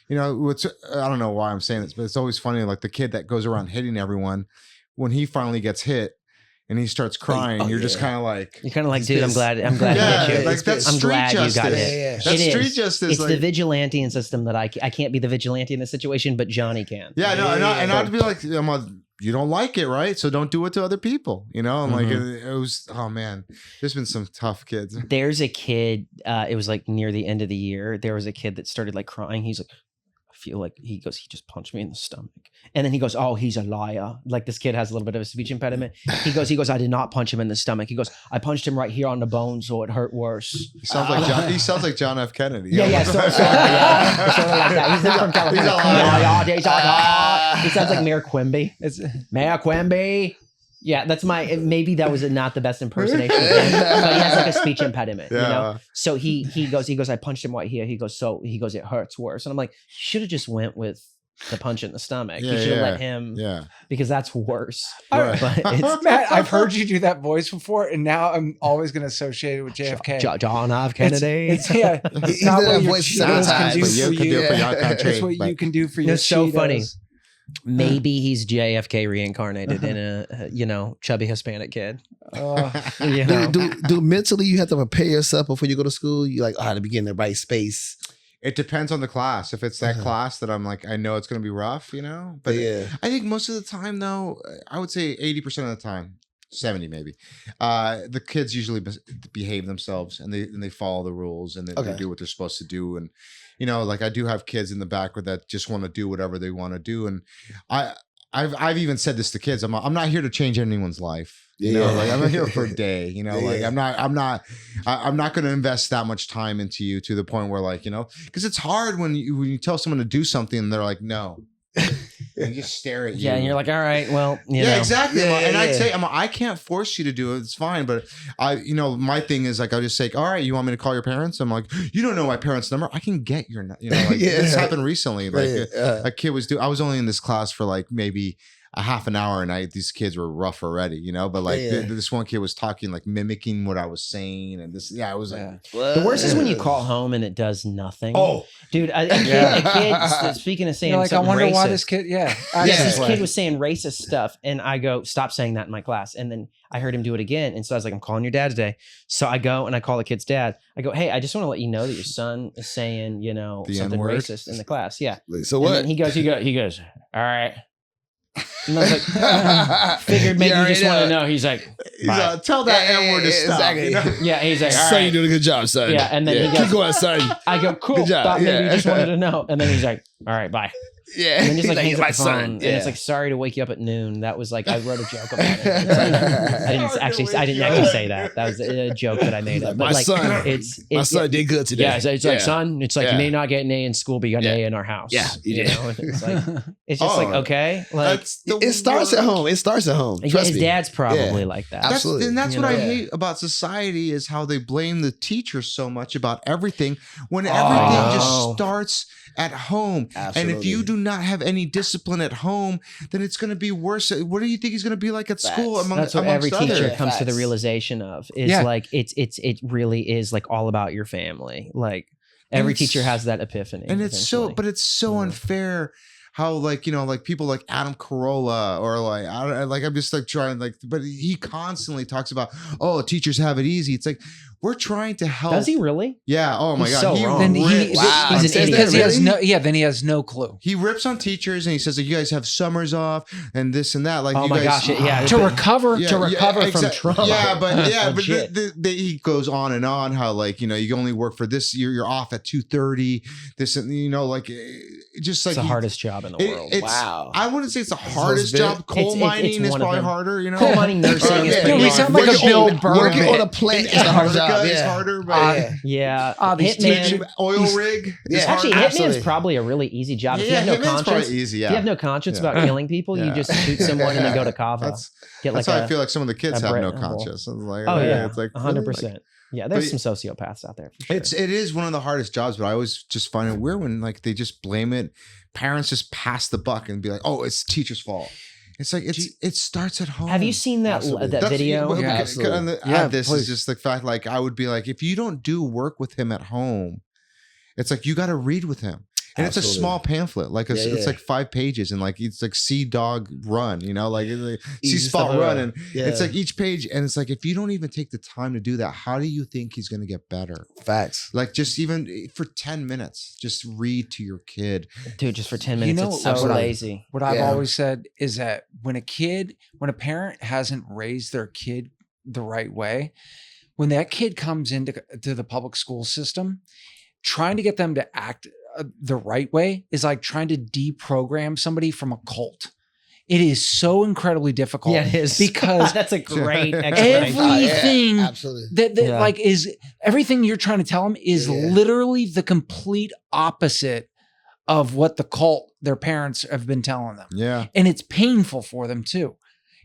I don't know why I'm saying this, but it's always funny. Like the kid that goes around hitting everyone, when he finally gets hit, and he starts crying. You're just kind of like, dude, I'm glad you get you. Like that's I'm street glad justice. you got it. Yeah. That's street justice. It's the vigilante system that I can't be the vigilante in this situation, but Johnny can. Yeah, no, and I'd be like, you don't like it, right? So don't do it to other people. I'm like, it was. Oh man, there's been some tough kids. There's a kid. It was like near the end of the year. There was a kid that started like crying. He's like, I feel like he just punched me in the stomach. And then he goes, oh, he's a liar. Like this kid has a little bit of a speech impediment. He goes, I did not punch him in the stomach. He goes, I punched him right here on the bone, so it hurt worse. He sounds like John F. Kennedy. Yeah, sort of like that. He's not from California. He sounds like Mayor Quimby. It's Mayor Quimby. Yeah, that's maybe that was not the best impersonation of him, but he has like a speech impediment, So he goes, I punched him right here. He goes, it hurts worse. And I'm like, you should have just went with the punch in the stomach. You should have let him, because that's worse. Right. But Matt, I've heard you do that voice before, and now I'm always going to associate it with JFK. John F. Kennedy. It's not what your Cheetos can do for you. It's what you can do for your Cheetos. It's so funny. Maybe he's JFK reincarnated in a chubby Hispanic kid. Do mentally you have to prepare yourself before you go to school? You like, to be in the right space. It depends on the class. If it's that class that I'm like, I know it's going to be rough, But I think most of the time, though, I would say 80% of the time, 70 maybe, the kids usually behave themselves and they follow the rules and they do what they're supposed to do. And like I do have kids in the back that just want to do whatever they want to do. And I've even said this to kids. I'm not here to change anyone's life. Like I'm here for a day. Like I'm not going to invest that much time into you to the point where because it's hard when you tell someone to do something and they're like, no. And just stare at you. Yeah, and you're like, all right, well, exactly. And I'd say, I can't force you to do it. It's fine. But my thing is like, I'll just say, all right, you want me to call your parents? I'm like, you don't know my parents' number. I can get your, this happened recently. Like a kid I was only in this class for like maybe a half an hour and these kids were rough already, you know, but like this one kid was talking, like mimicking what I was saying. And this, it was like, the worst is when you call home and it does nothing. Oh, dude, a kid, speaking of saying, you're like, I wonder racist, why this kid, this kid was saying racist stuff. And I go, stop saying that in my class. And then I heard him do it again. And so I was like, I'm calling your dad today. So I go and I call the kid's dad. I go, hey, I just want to let you know that your son is saying, you know, something racist in the class. Yeah. So what? And he goes, all right. And I was like, figured maybe you just want to know. He's like, tell that N-word to stop. Exactly. You know? Yeah, he's like, all right. Son, you're doing a good job, son. Yeah, and then he goes, keep going, son. I go, cool. Good job. Thought maybe you just wanted to know. And then he's like, all right, bye. Yeah. And then just like He's hangs like, up the phone. son. And it's like, sorry to wake you up at noon. That was like, I wrote a joke about it. I didn't actually say that. That was a joke that I made up. But my like, son, my son did good today. Yeah, it's like, son, it's like you may not get an A in school, but you got an A in our house. Yeah, you did. know? It's like, it's just like, okay, like it starts at home. It starts at home. Trust his me. dad's probably like that. Absolutely. And that's what I hate about society is how they blame the teachers so much about everything when everything just starts at home. Absolutely. And if you do not have any discipline at home, then it's going to be worse. What do you think he's going to be like at school? That's what every teacher comes to the Facts. realization of is like it really is like all about your family. Like every teacher has that epiphany. And it's so unfair how like, you know, like people like Adam Carolla or like, I'm just like trying like, but he constantly talks about, oh, teachers have it easy. It's like, we're trying to help. Does he really? Yeah. Oh my He's God. so He wrong. Then rips. He's an idiot. Because then he has no clue. He rips on teachers and he says that you guys have summers off and this and that. Like, Oh you my guys, gosh, yeah. To recover. From trauma. Yeah, but Legit. he goes on and on how like, you know, you only work for this year, you're off at 2:30. This and you know, like just like it's the hardest job in the world. Wow. I wouldn't say it's the hardest job. Coal mining is probably harder. You know, coal mining, nursing is pretty we hard. sound like a Bill Burr. Working on a plant is the hard job. It's Yeah. harder. But Hitman. teaching oil rig. Yeah. Actually, Absolutely. Hitman's probably a really easy job. If you Yeah, have no Hitman's conscience, probably easy. if you have no conscience about killing people, you just shoot someone and then go to Kava. That's how I feel like some of the kids have no conscience. It's like, it's like 100%. Yeah, there's some sociopaths out there. For sure. It is one of the hardest jobs, but I always just find it weird when like they just blame it. Parents just pass the buck and be like, "Oh, it's the teacher's fault." It's like it starts at home. Have you seen that video? This is just the fact. Like I would be like, if you don't do work with him at home, it's like you got to read with him. And it's a small pamphlet, like it's like 5 pages, and like it's like see dog run, you know, like see spot run, and it's like each page, and it's like if you don't even take the time to do that, how do you think he's going to get better? Facts. Like just even for 10 minutes, just read to your kid, dude. Just for 10 minutes, it's so lazy. What I've always said is that when a parent hasn't raised their kid the right way, when that kid comes into the public school system, trying to get them to act the right way is like trying to deprogram somebody from a cult. It is so incredibly difficult. Yeah, it is. Because that's a great explanation. Everything absolutely. like is everything you're trying to tell them is literally the complete opposite of what the cult their parents have been telling them. Yeah. And it's painful for them too.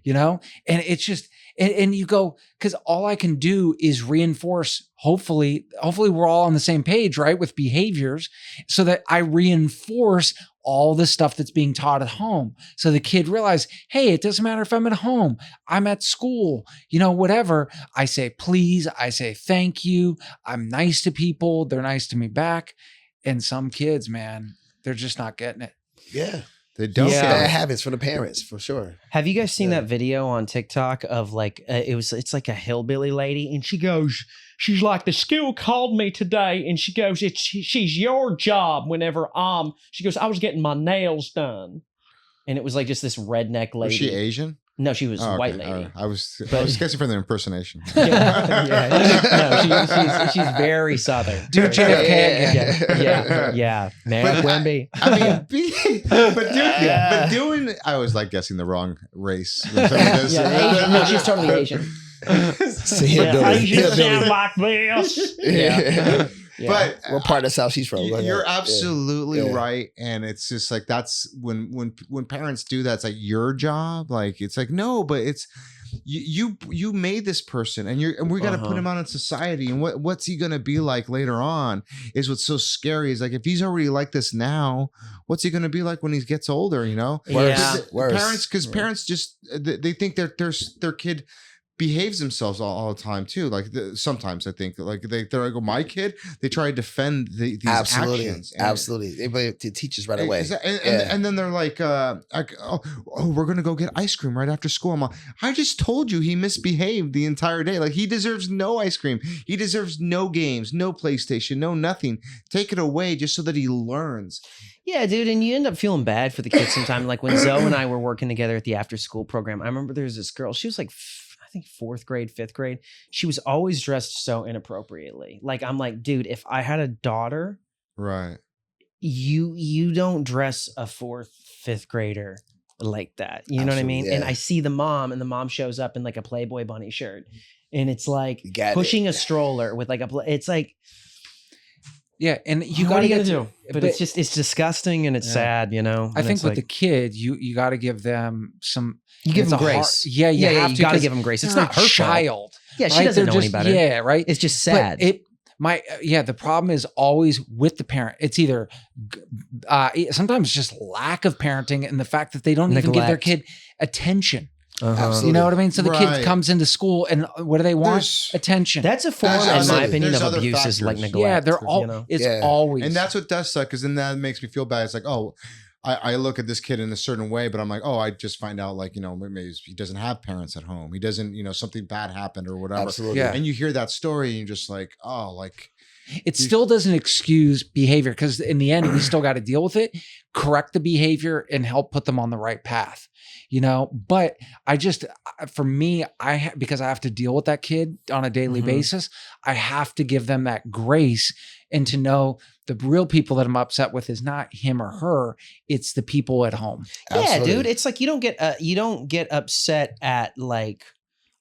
You know, and it's just, and you go, because all I can do is reinforce, hopefully we're all on the same page, right? With behaviors, so that I reinforce all the stuff that's being taught at home. So the kid realizes, hey, it doesn't matter if I'm at home, I'm at school, you know, whatever. I say, please, I say, thank you. I'm nice to people. They're nice to me back. And some kids, man, they're just not getting it. Yeah. They don't get bad habits for the parents, for sure. Have you guys seen that video on TikTok of like it's like a hillbilly lady, and she's like, the school called me today, and she goes, she's your job whenever she goes, I was getting my nails done, and it was like just this redneck lady. Was she Asian? No, she was a white lady. I was guessing from the impersonation. No, she's very Southern. Dude, JFK. Yeah. Man, Wemby. I mean, doing. I always like guessing the wrong race. Asian. No, she's totally Asian. Asian sound like this. Yeah. But what part of the South she's from? You're absolutely right, and it's just like that's when parents do that. It's like your job. Like it's like no, but you made this person, and we got to put him out in society, and what's he gonna be like later on is what's so scary. Is like, if he's already like this now, what's he gonna be like when he gets older? You know, Worse. Parents just they think their kid behaves themselves all the time too. Like sometimes I think like they're like, my kid, they try to defend these actions. Absolutely. Everybody teaches right away. And then they're like, oh, we're gonna go get ice cream right after school. I'm like, I just told you he misbehaved the entire day. Like, he deserves no ice cream. He deserves no games, no PlayStation, no nothing. Take it away just so that he learns. Yeah, dude, and you end up feeling bad for the kids sometimes. Like when Zoe and I were working together at the after school program, I remember there was this girl, she was like, I think 4th grade, 5th grade. She was always dressed so inappropriately. Like, I'm like, dude, if I had a daughter, right, you don't dress a 4th, 5th grader like that. You know what I mean? Yeah. And I see the mom, and the mom shows up in like a Playboy bunny shirt, and it's like pushing a stroller with like it's like, yeah, and you got to get to, but it's disgusting, and it's sad, you know. I think with the kid, you got to give them some. You give them grace. You got to give them grace. It's not her child. Yeah, she doesn't know any better. Yeah, right. It's just sad. The problem is always with the parent. It's either sometimes just lack of parenting and the fact that they don't even give their kid attention. You know what I mean? So the kid comes into school, and what do they want? Attention. That's a form, in my opinion, of abuse, is like neglect. Yeah, they're all. It's always, and that's what does suck. Because then that makes me feel bad. It's like, oh, I look at this kid in a certain way, but I'm like, oh, I just find out, like, you know, maybe he doesn't have parents at home. He doesn't, you know, something bad happened or whatever. Absolutely. Yeah. And you hear that story, and you're just like, oh, like. It still doesn't excuse behavior, because in the end, we still got to deal with it, correct the behavior, and help put them on the right path, you know? But for me, because I have to deal with that kid on a daily basis, I have to give them that grace, and to know the real people that I'm upset with is not him or her, it's the people at home. Yeah, dude. It's like, you don't get upset at like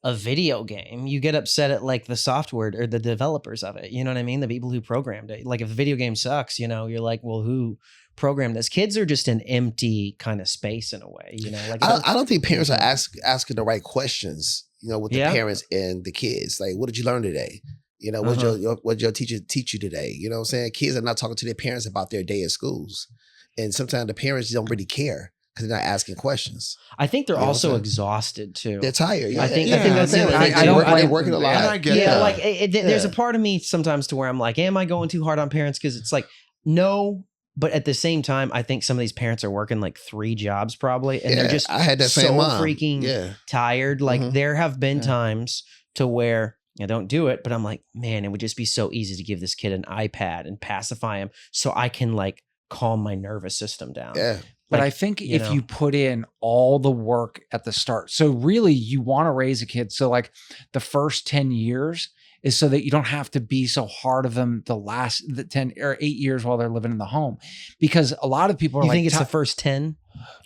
a video game. You get upset at like the software or the developers of it. You know what I mean? The people who programmed it. Like, if the video game sucks, you know, you're like, well, who programmed this? Kids are just an empty kind of space in a way, you know? Like, I don't think parents are asking the right questions, you know, with the parents and the kids. Like, what did you learn today? You know, what your teacher teach you today? You know what I'm saying? Kids are not talking to their parents about their day at schools. And sometimes the parents don't really care, because they're not asking questions. I think they're also exhausted too. They're tired. Yeah. I think that's it. They're working a lot. I get that. Like there's a part of me sometimes to where I'm like, am I going too hard on parents? Because it's like, no. But at the same time, I think some of these parents are working like 3 jobs probably, and they're just I had that so same mom. Freaking tired. Like, there have been times to where I don't do it, but I'm like, man, it would just be so easy to give this kid an iPad and pacify him so I can like calm my nervous system down. Yeah. But I think if you put in all the work at the start, so really you want to raise a kid. So like the first 10 years is so that you don't have to be so hard of them the 10 or 8 years while they're living in the home. Because a lot of people are you think it's the first 10?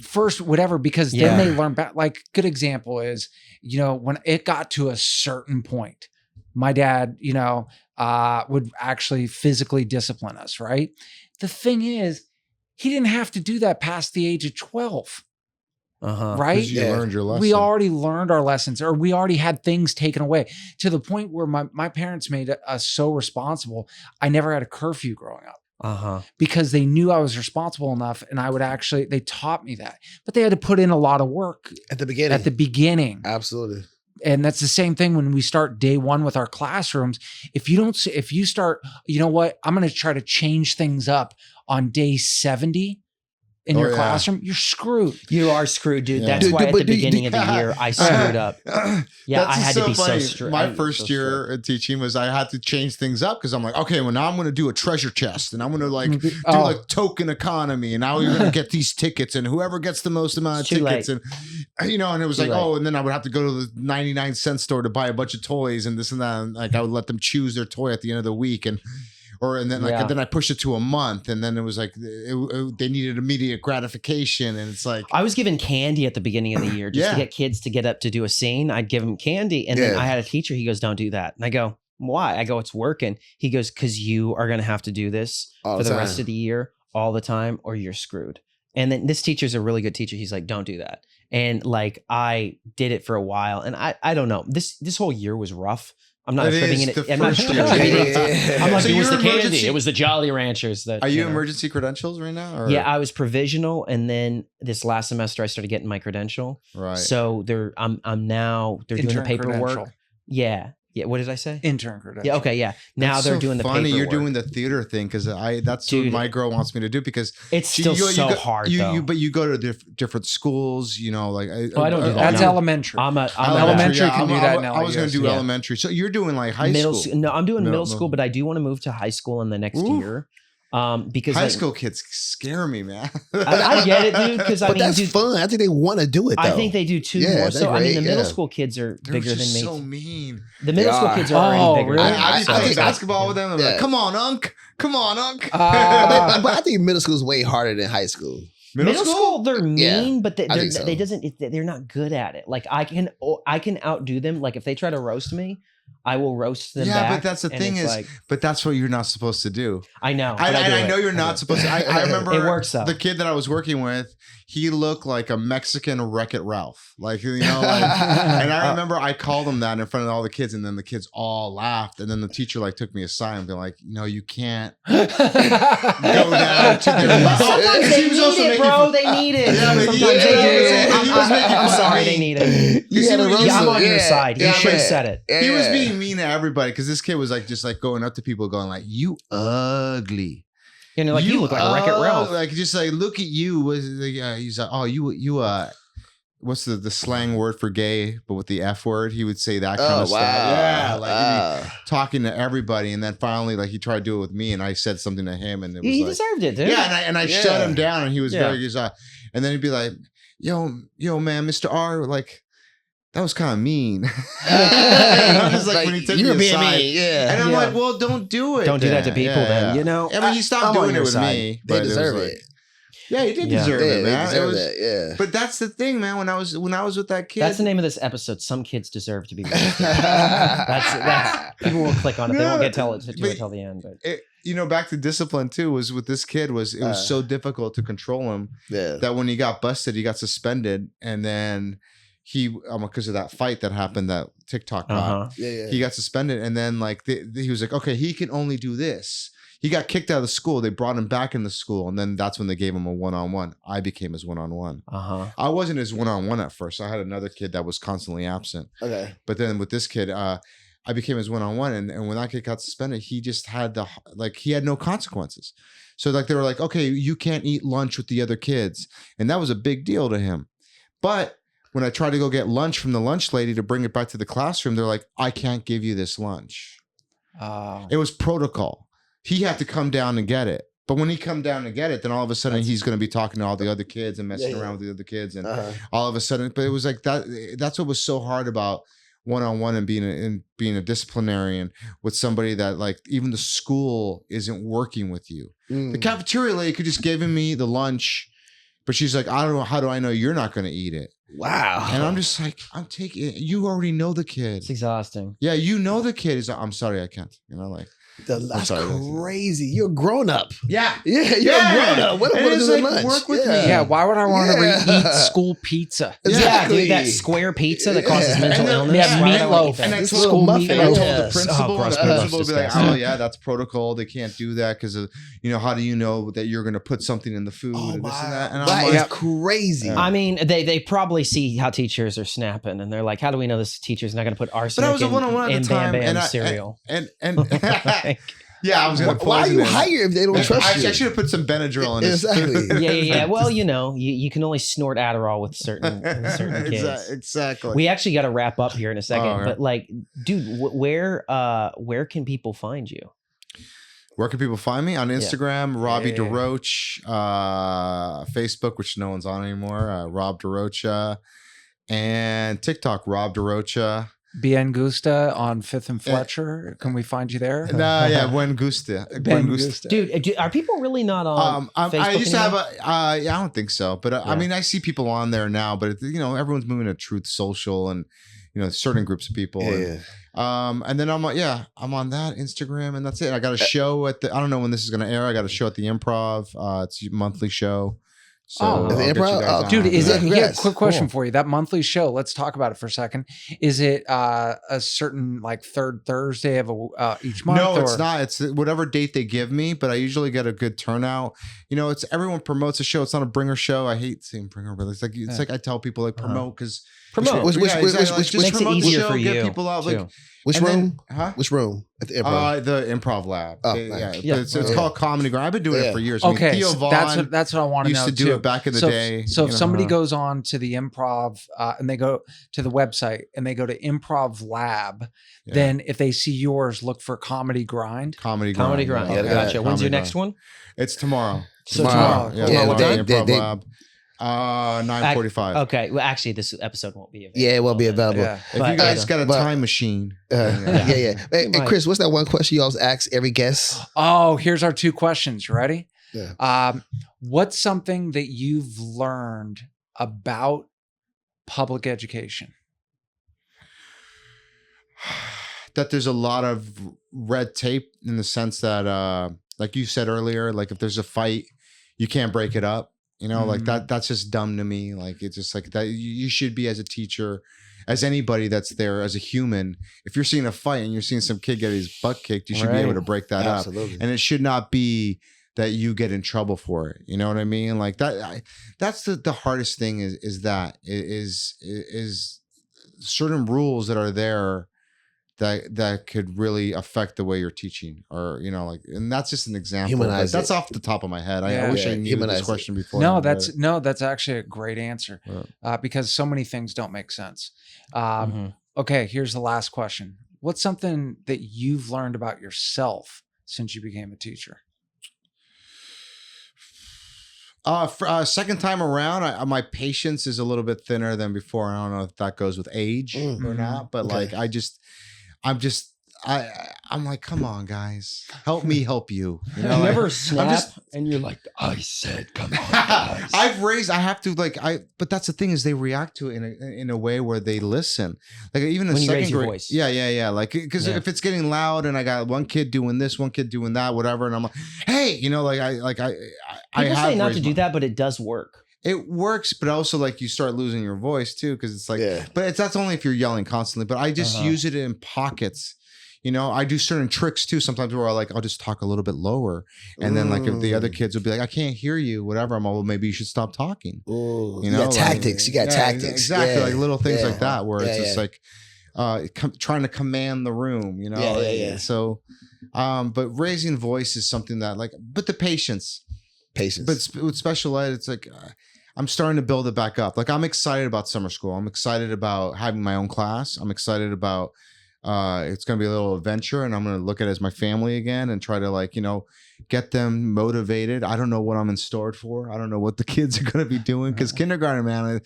First, whatever, because then they learn back. Like, good example is, you know, when it got to a certain point, my dad, you know, would actually physically discipline us, right? The thing is, he didn't have to do that past the age of 12. Right? You learned your lesson. We already learned our lessons, or we already had things taken away, to the point where my parents made us so responsible. I never had a curfew growing up. Because they knew I was responsible enough, and they taught me that. But they had to put in a lot of work at the beginning. Absolutely. And that's the same thing when we start day 1 with our classrooms. If you start, you know what, I'm going to try to change things up on day 70 in your classroom, you're screwed. You are screwed, dude. That's why at the beginning of the year, I screwed up. I had to be so strict. My first year teaching was I had to change things up, because I'm like, okay, well, now I'm going to do a treasure chest, and I'm going to like do like token economy, and now you're going to get these tickets, and whoever gets the most amount of tickets, and you know, and it was like, and then I would have to go to the 99-cent store to buy a bunch of toys and this and that, and like I would let them choose their toy at the end of the week, and then I pushed it to a month, and then it was like they needed immediate gratification, and it's like I was given candy at the beginning of the year just to get kids to get up to do a scene. I'd give them candy, and then I had a teacher. He goes, "Don't do that," and I go, "Why?" I go, "It's working." He goes, "Because you are going to have to do this for the rest of the year, all the time, or you're screwed." And then this teacher's a really good teacher. He's like, "Don't do that." And like I did it for a while, and I don't know. This whole year was rough. I'm not attributing it. I'm not attributing it. I'm like, So it was the you're candy. It was the Jolly Ranchers. That Are you emergency credentials right now? Or? Yeah, I was provisional, and then this last semester I started getting my credential. Right. So I'm now they're doing the paperwork. Credential. Yeah. Yeah, what did I say? Intern credential. Yeah, okay, yeah. Now that's they're so doing the funny. paperwork. You're doing the theater thing because that's Dude, what my girl wants me to do because it's still so hard. But you go to different schools, you know, like I don't do that. That's elementary. I'm elementary can do that now. I was going to do elementary, so you're doing like high school. No, I'm doing middle school, but I do want to move to high school in the next year. Because high school kids scare me, man. I get it, dude. Because I mean, that's fun. I think they want to do it. Though. I think they do too. More so. I mean, the middle school kids are They're bigger than me. So mean. The middle school kids are already bigger. Really? I play basketball with them. I'm like, come on, Unc. Come on, Unc. But I think middle school is way harder than high school. Middle school, they're mean, but they're not good at it. Like I can outdo them. Like if they try to roast me, I will roast them back. Yeah, but that's the thing is, like, but that's what you're not supposed to do. I know. I know you're not supposed to. I remember it works though. The kid that I was working with, he looked like a Mexican Wreck-It Ralph. Like, you know, like, and I remember I called him that in front of all the kids, and then the kids all laughed. And then the teacher like took me aside and be like, no, you can't go down to their level. Sometimes they need it, bro. They need it. Sometimes they do. I'm sorry, they need it. I'm on your side. You should have said it. He was being mean to everybody because this kid was like just like going up to people going like, you ugly. And like, you look like Wreck-It Ralph. Like just like, look at you. He's like, oh, you what's the slang word for gay, but with the F word, he would say that kind of stuff. Yeah, like talking to everybody, and then finally, like he tried to do it with me, and I said something to him, and it was he like, deserved it, dude. Yeah, and I shut him down, and he was very good. And then he'd be like, yo, man, Mr. R, like, that was kind of mean. I'm just like, when he took me aside, and I'm like, well, don't do it. Don't do that to people, then. You know, I mean, he stopped doing it with me. They deserve it. Yeah, he did deserve it, man. They deserve that, yeah. But that's the thing, man. When I was with that kid, that's the name of this episode. Some kids deserve to be. That's people will click on it. They won't get till the end. But back to discipline too. Was with this kid it was so difficult to control him that when he got busted, he got suspended, and then he because of that fight that happened, that TikTok got, he got suspended, and then like he was like, okay, he can only do this. He got kicked out of the school. They brought him back in the school, and then that's when they gave him a one-on-one. I became his one-on-one. I wasn't his one-on-one at first. I had another kid that was constantly absent. Okay, but then with this kid, I became his one-on-one, and when that kid got suspended, he just had he had no consequences. So like they were like, okay, you can't eat lunch with the other kids, and that was a big deal to him. But when I tried to go get lunch from the lunch lady to bring it back to the classroom, they're like, I can't give you this lunch. It was protocol. He had to come down and get it. But when he come down to get it, then all of a sudden he's going to be talking to all the other kids and messing around with the other kids. And all of a sudden, but it was like that's what was so hard about one-on-one and being a disciplinarian with somebody that like even the school isn't working with you. The cafeteria lady could just give me the lunch, but she's like, I don't know. How do I know you're not going to eat it? Wow. And I'm just like, I'm taking it. You already know the kid. It's exhausting. Yeah. You know, the kid is like, I'm sorry, I can't, like. That's crazy. You're a grown up. Yeah. Yeah, you're a grown up. What do you lunch? Work with me. Yeah, why would I want to eat school pizza? Exactly. Yeah, dude, that square pizza that causes mental illness. Yeah, meatloaf. And I told school the principal, the principal would be like, oh yeah, that's protocol. They can't do that because of, how do you know that you're going to put something in the food and this and that? And I'm like, crazy. I mean, they probably see how teachers are snapping, and they're like, how do we know this teacher's not going to put arsenic in Bam Bam cereal? And yeah, I was going to. Why are you hired if they don't trust you? I should have put some Benadryl in it. Exactly. Yeah. Well, you can only snort Adderall with certain kids. Exactly. We actually got to wrap up here in a second, but like, dude, where can people find you? Where can people find me? On Instagram, Rob DaRocha, Facebook, which no one's on anymore, Rob DaRocha, and TikTok, Rob DaRocha. Bien Gusta on 5th and Fletcher. Can we find you there? Buen Gusta. Buen Gusta. Dude, are people really not on Facebook I used anymore? to have I don't think so. But I mean, I see people on there now, but everyone's moving to Truth Social and, certain groups of people. Yeah. And then I'm on that Instagram, and that's it. I got a show I don't know when this is going to air. I got a show at the Improv. It's a monthly show. So I'll get you guys dude, is it? Yeah, Yes. quick question for you. That monthly show. Let's talk about it for a second. Is it a certain like third Thursday of each month? No, it's not. It's whatever date they give me, but I usually get a good turnout. It's everyone promotes a show. It's not a bringer show. I hate saying bringer, but it's like I tell people like promote because which makes it easier for you. Get people out like. Which room? Huh? Which room? At the Improv. The Improv Lab. Oh, yeah. It's called Comedy Grind. I've been doing it for years. Okay, Theo Vaughn that's what I want to know. Used to do it back in the day. So if somebody goes on to the Improv and they go to the website and they go to Improv Lab, then if they see yours, look for Comedy Grind. Comedy Grind. Yeah, gotcha. When's your next one? It's tomorrow. Tomorrow. Yeah, what time? Improv Lab. 9:45. Okay. Well, actually, this episode won't be available. Yeah, it won't be available. Yeah. If you guys got a time machine. Hey, Chris, what's that one question you always ask every guest? Oh, here's our 2 questions. You ready? Yeah. What's something that you've learned about public education? That there's a lot of red tape in the sense that, like you said earlier, like if there's a fight, you can't break it up. Like that's just dumb to me. Like, it's just like that. You should be, as a teacher, as anybody that's there, as a human, if you're seeing a fight and you're seeing some kid get his butt kicked, you should be able to break that up. And it should not be that you get in trouble for it. You know what I mean? Like that. That's the hardest thing is certain rules that are there that could really affect the way you're teaching, or and that's just an example. That's off the top of my head. I wish I knew this question before. No, that's actually a great answer, because so many things don't make sense. Okay, here's the last question. What's something that you've learned about yourself since you became a teacher? Second time around, my patience is a little bit thinner than before. I don't know if that goes with age or not, but I'm like, come on, guys, help me help you. You ever snap and you're like, I said, come on, guys. But that's the thing, is they react to it in a way where they listen. Like even in second grade, voice. Yeah. Like, because if it's getting loud and I got one kid doing this, one kid doing that, whatever, and I'm like, hey, People say not to do that, but it does work. It works, but also like you start losing your voice too, because it's like, but that's only if you're yelling constantly. But I just use it in pockets. I do certain tricks too. Sometimes where I'll just talk a little bit lower, and then like if the other kids will be like, I can't hear you, whatever. I'm all, well, maybe you should stop talking. You got tactics. You got tactics. Exactly, like little things like that, where it's just like trying to command the room. So, but raising voice is something that but the patience. But with special ed, it's like I'm starting to build it back up. Like, I'm excited about summer school. I'm excited about having my own class. I'm excited about it's going to be a little adventure, and I'm going to look at it as my family again and try to get them motivated. I don't know what I'm in store for. I don't know what the kids are going to be doing, because kindergarten, man,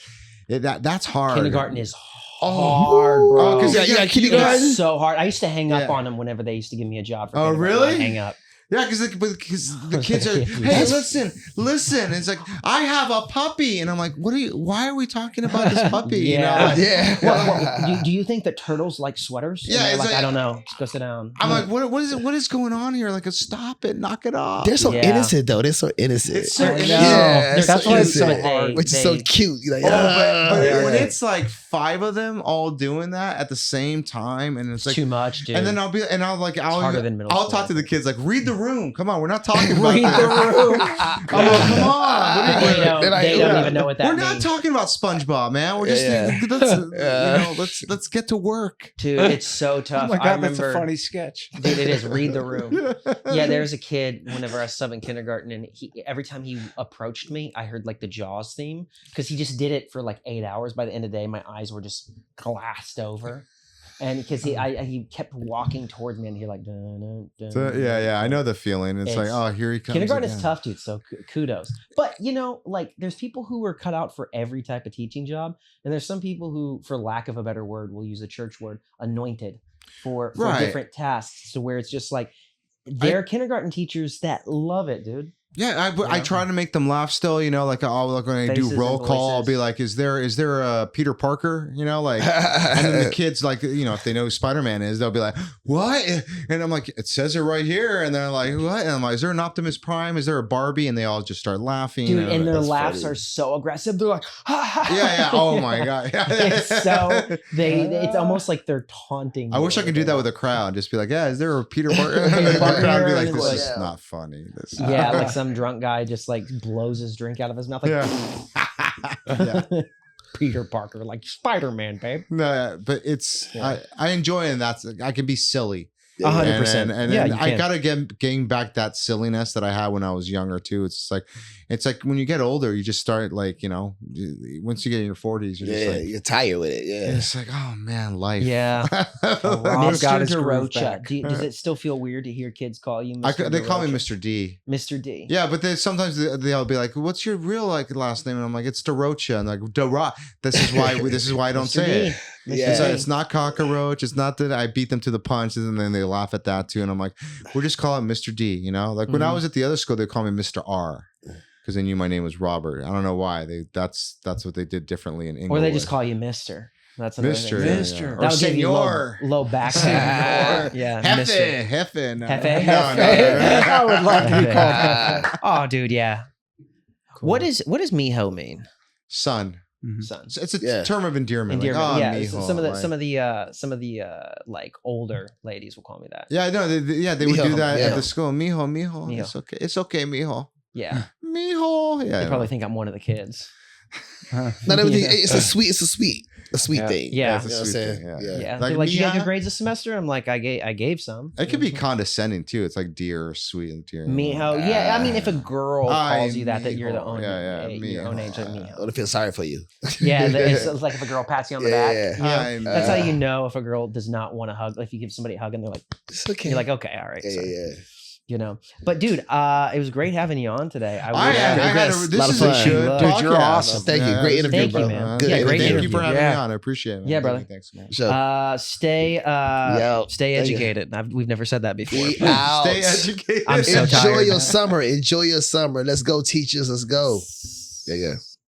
that's hard. Kindergarten is hard, bro. Kindergarten is so hard. I used to hang up on them whenever they used to give me a job. Oh, really? Hang up. Yeah, because the kids are, hey, listen. It's like, I have a puppy. And I'm like, why are we talking about this puppy? Do you think that turtles like sweaters? Yeah. It's like, I don't know. Just go sit down. I'm like, what is going on here? Like, stop it. Knock it off. They're so innocent, though. They're so innocent. It's so innocent. Yeah, that's why it's so hard. Which is so cute. You're like, but when it's like 5 of them all doing that at the same time, and it's like too much, dude. And then I'll harder than middle I'll school. talk to the kids like, read the room. Come on, we're not talking about read that. the room. I'm like, come on. They don't even know what that means. means. We're not talking about SpongeBob, man. We're just let's get to work. Dude, it's so tough. Oh my God, that's a funny sketch. Dude, it is. Read the room. Yeah, there's a kid whenever I was sub in kindergarten, and every time he approached me, I heard like the Jaws theme, because he just did it for like 8 hours. By the end of the day, my eyes were just glassed over. And because he kept walking towards me, and he like, dun, dun, so, I know the feeling. It's like, oh, here he comes. Kindergarten again. is tough, dude. So kudos. But there's people who are cut out for every type of teaching job, and there's some people who, for lack of a better word, will use a church word, anointed for different tasks. So where it's just like, there are kindergarten teachers that love it, dude. Yeah, I try to make them laugh still, you know, like when I do roll call, I'll be like, is there a Peter Parker, you know, like, and then the kids, like, you know, if they know who Spider-Man is, they'll be like, what? And I'm like, it says it right here. And they're like, what? And I'm like, is there an Optimus Prime? Is there a Barbie? And they all just start laughing. Dude, and their laughs are so aggressive. They're like, ha, ha, ha. Yeah. Oh my God. It's almost like they're taunting. I wish I could do that with a crowd. Just be like, yeah, is there a Peter Parker? And the crowd would be like, this is not funny. Yeah, like some drunk guy just like blows his drink out of his mouth. Like, Peter Parker, like Spider-Man, babe. No, but it's I enjoy it, and I can be silly. 100%. And I gotta gain back that silliness that I had when I was younger too. It's like when you get older, you just start like, you know, once you get in your 40s, you're just like, you're tired with it. Yeah, it's like, oh man, life. Yeah. Rob's got his DaRocha. Does it still feel weird to hear kids call you Mr. They call me Mr. D. Mr. D. Yeah, but sometimes they'll be like, "What's your real last name?" And I'm like, "It's DaRocha." And like, DaRocha. This is why I don't say it. Yeah. It's not cockroach. It's not that I beat them to the punch, and then they laugh at that too. And I'm like, we'll just call it Mr. D. You know, like when I was at the other school, they call me Mr. R. Because they knew my name was Robert. I don't know why. That's what they did differently in England. Or they just call you Mister. That's Mister. Mister. Or Senor. Low back. Yeah. Hefe. No. I would love to be called Hefe. Oh, dude, yeah. Cool. What does mijo mean? Son. Son. It's a term of endearment. Like, mijo. Some of the like older ladies will call me that. Yeah, no, they would do that at the school. Mijo. It's okay. It's okay, mijo. Yeah. Mijo. Yeah. They probably think I'm one of the kids. Not everything. It's a sweet thing. Yeah. It's a sweet thing. Yeah. Like, they're like, you got good grades this semester? I'm like, I gave some. It could be condescending too. It's like dear or sweet and dear. Mijo. Yeah. I mean, if a girl calls you that you're the own your own age, like mijo. I would feel sorry for you. Yeah. It's like if a girl pats you on the back. Yeah. You know? That's how you know if a girl does not want to hug. Like if you give somebody a hug and they're like, it's okay. You're like, okay, all right. Yeah. You know, but dude, it was great having you on today. This is a good podcast. Dude, you're awesome. Thank you. Great interview, Thank bro. you, man. Good. Yeah, great Thank you for having me on. I appreciate it. Yeah, brother. Thanks, man. Stay educated. We've never said that before. Stay educated. I'm so tired. Enjoy your summer. Let's go, teachers. Let's go. Yeah.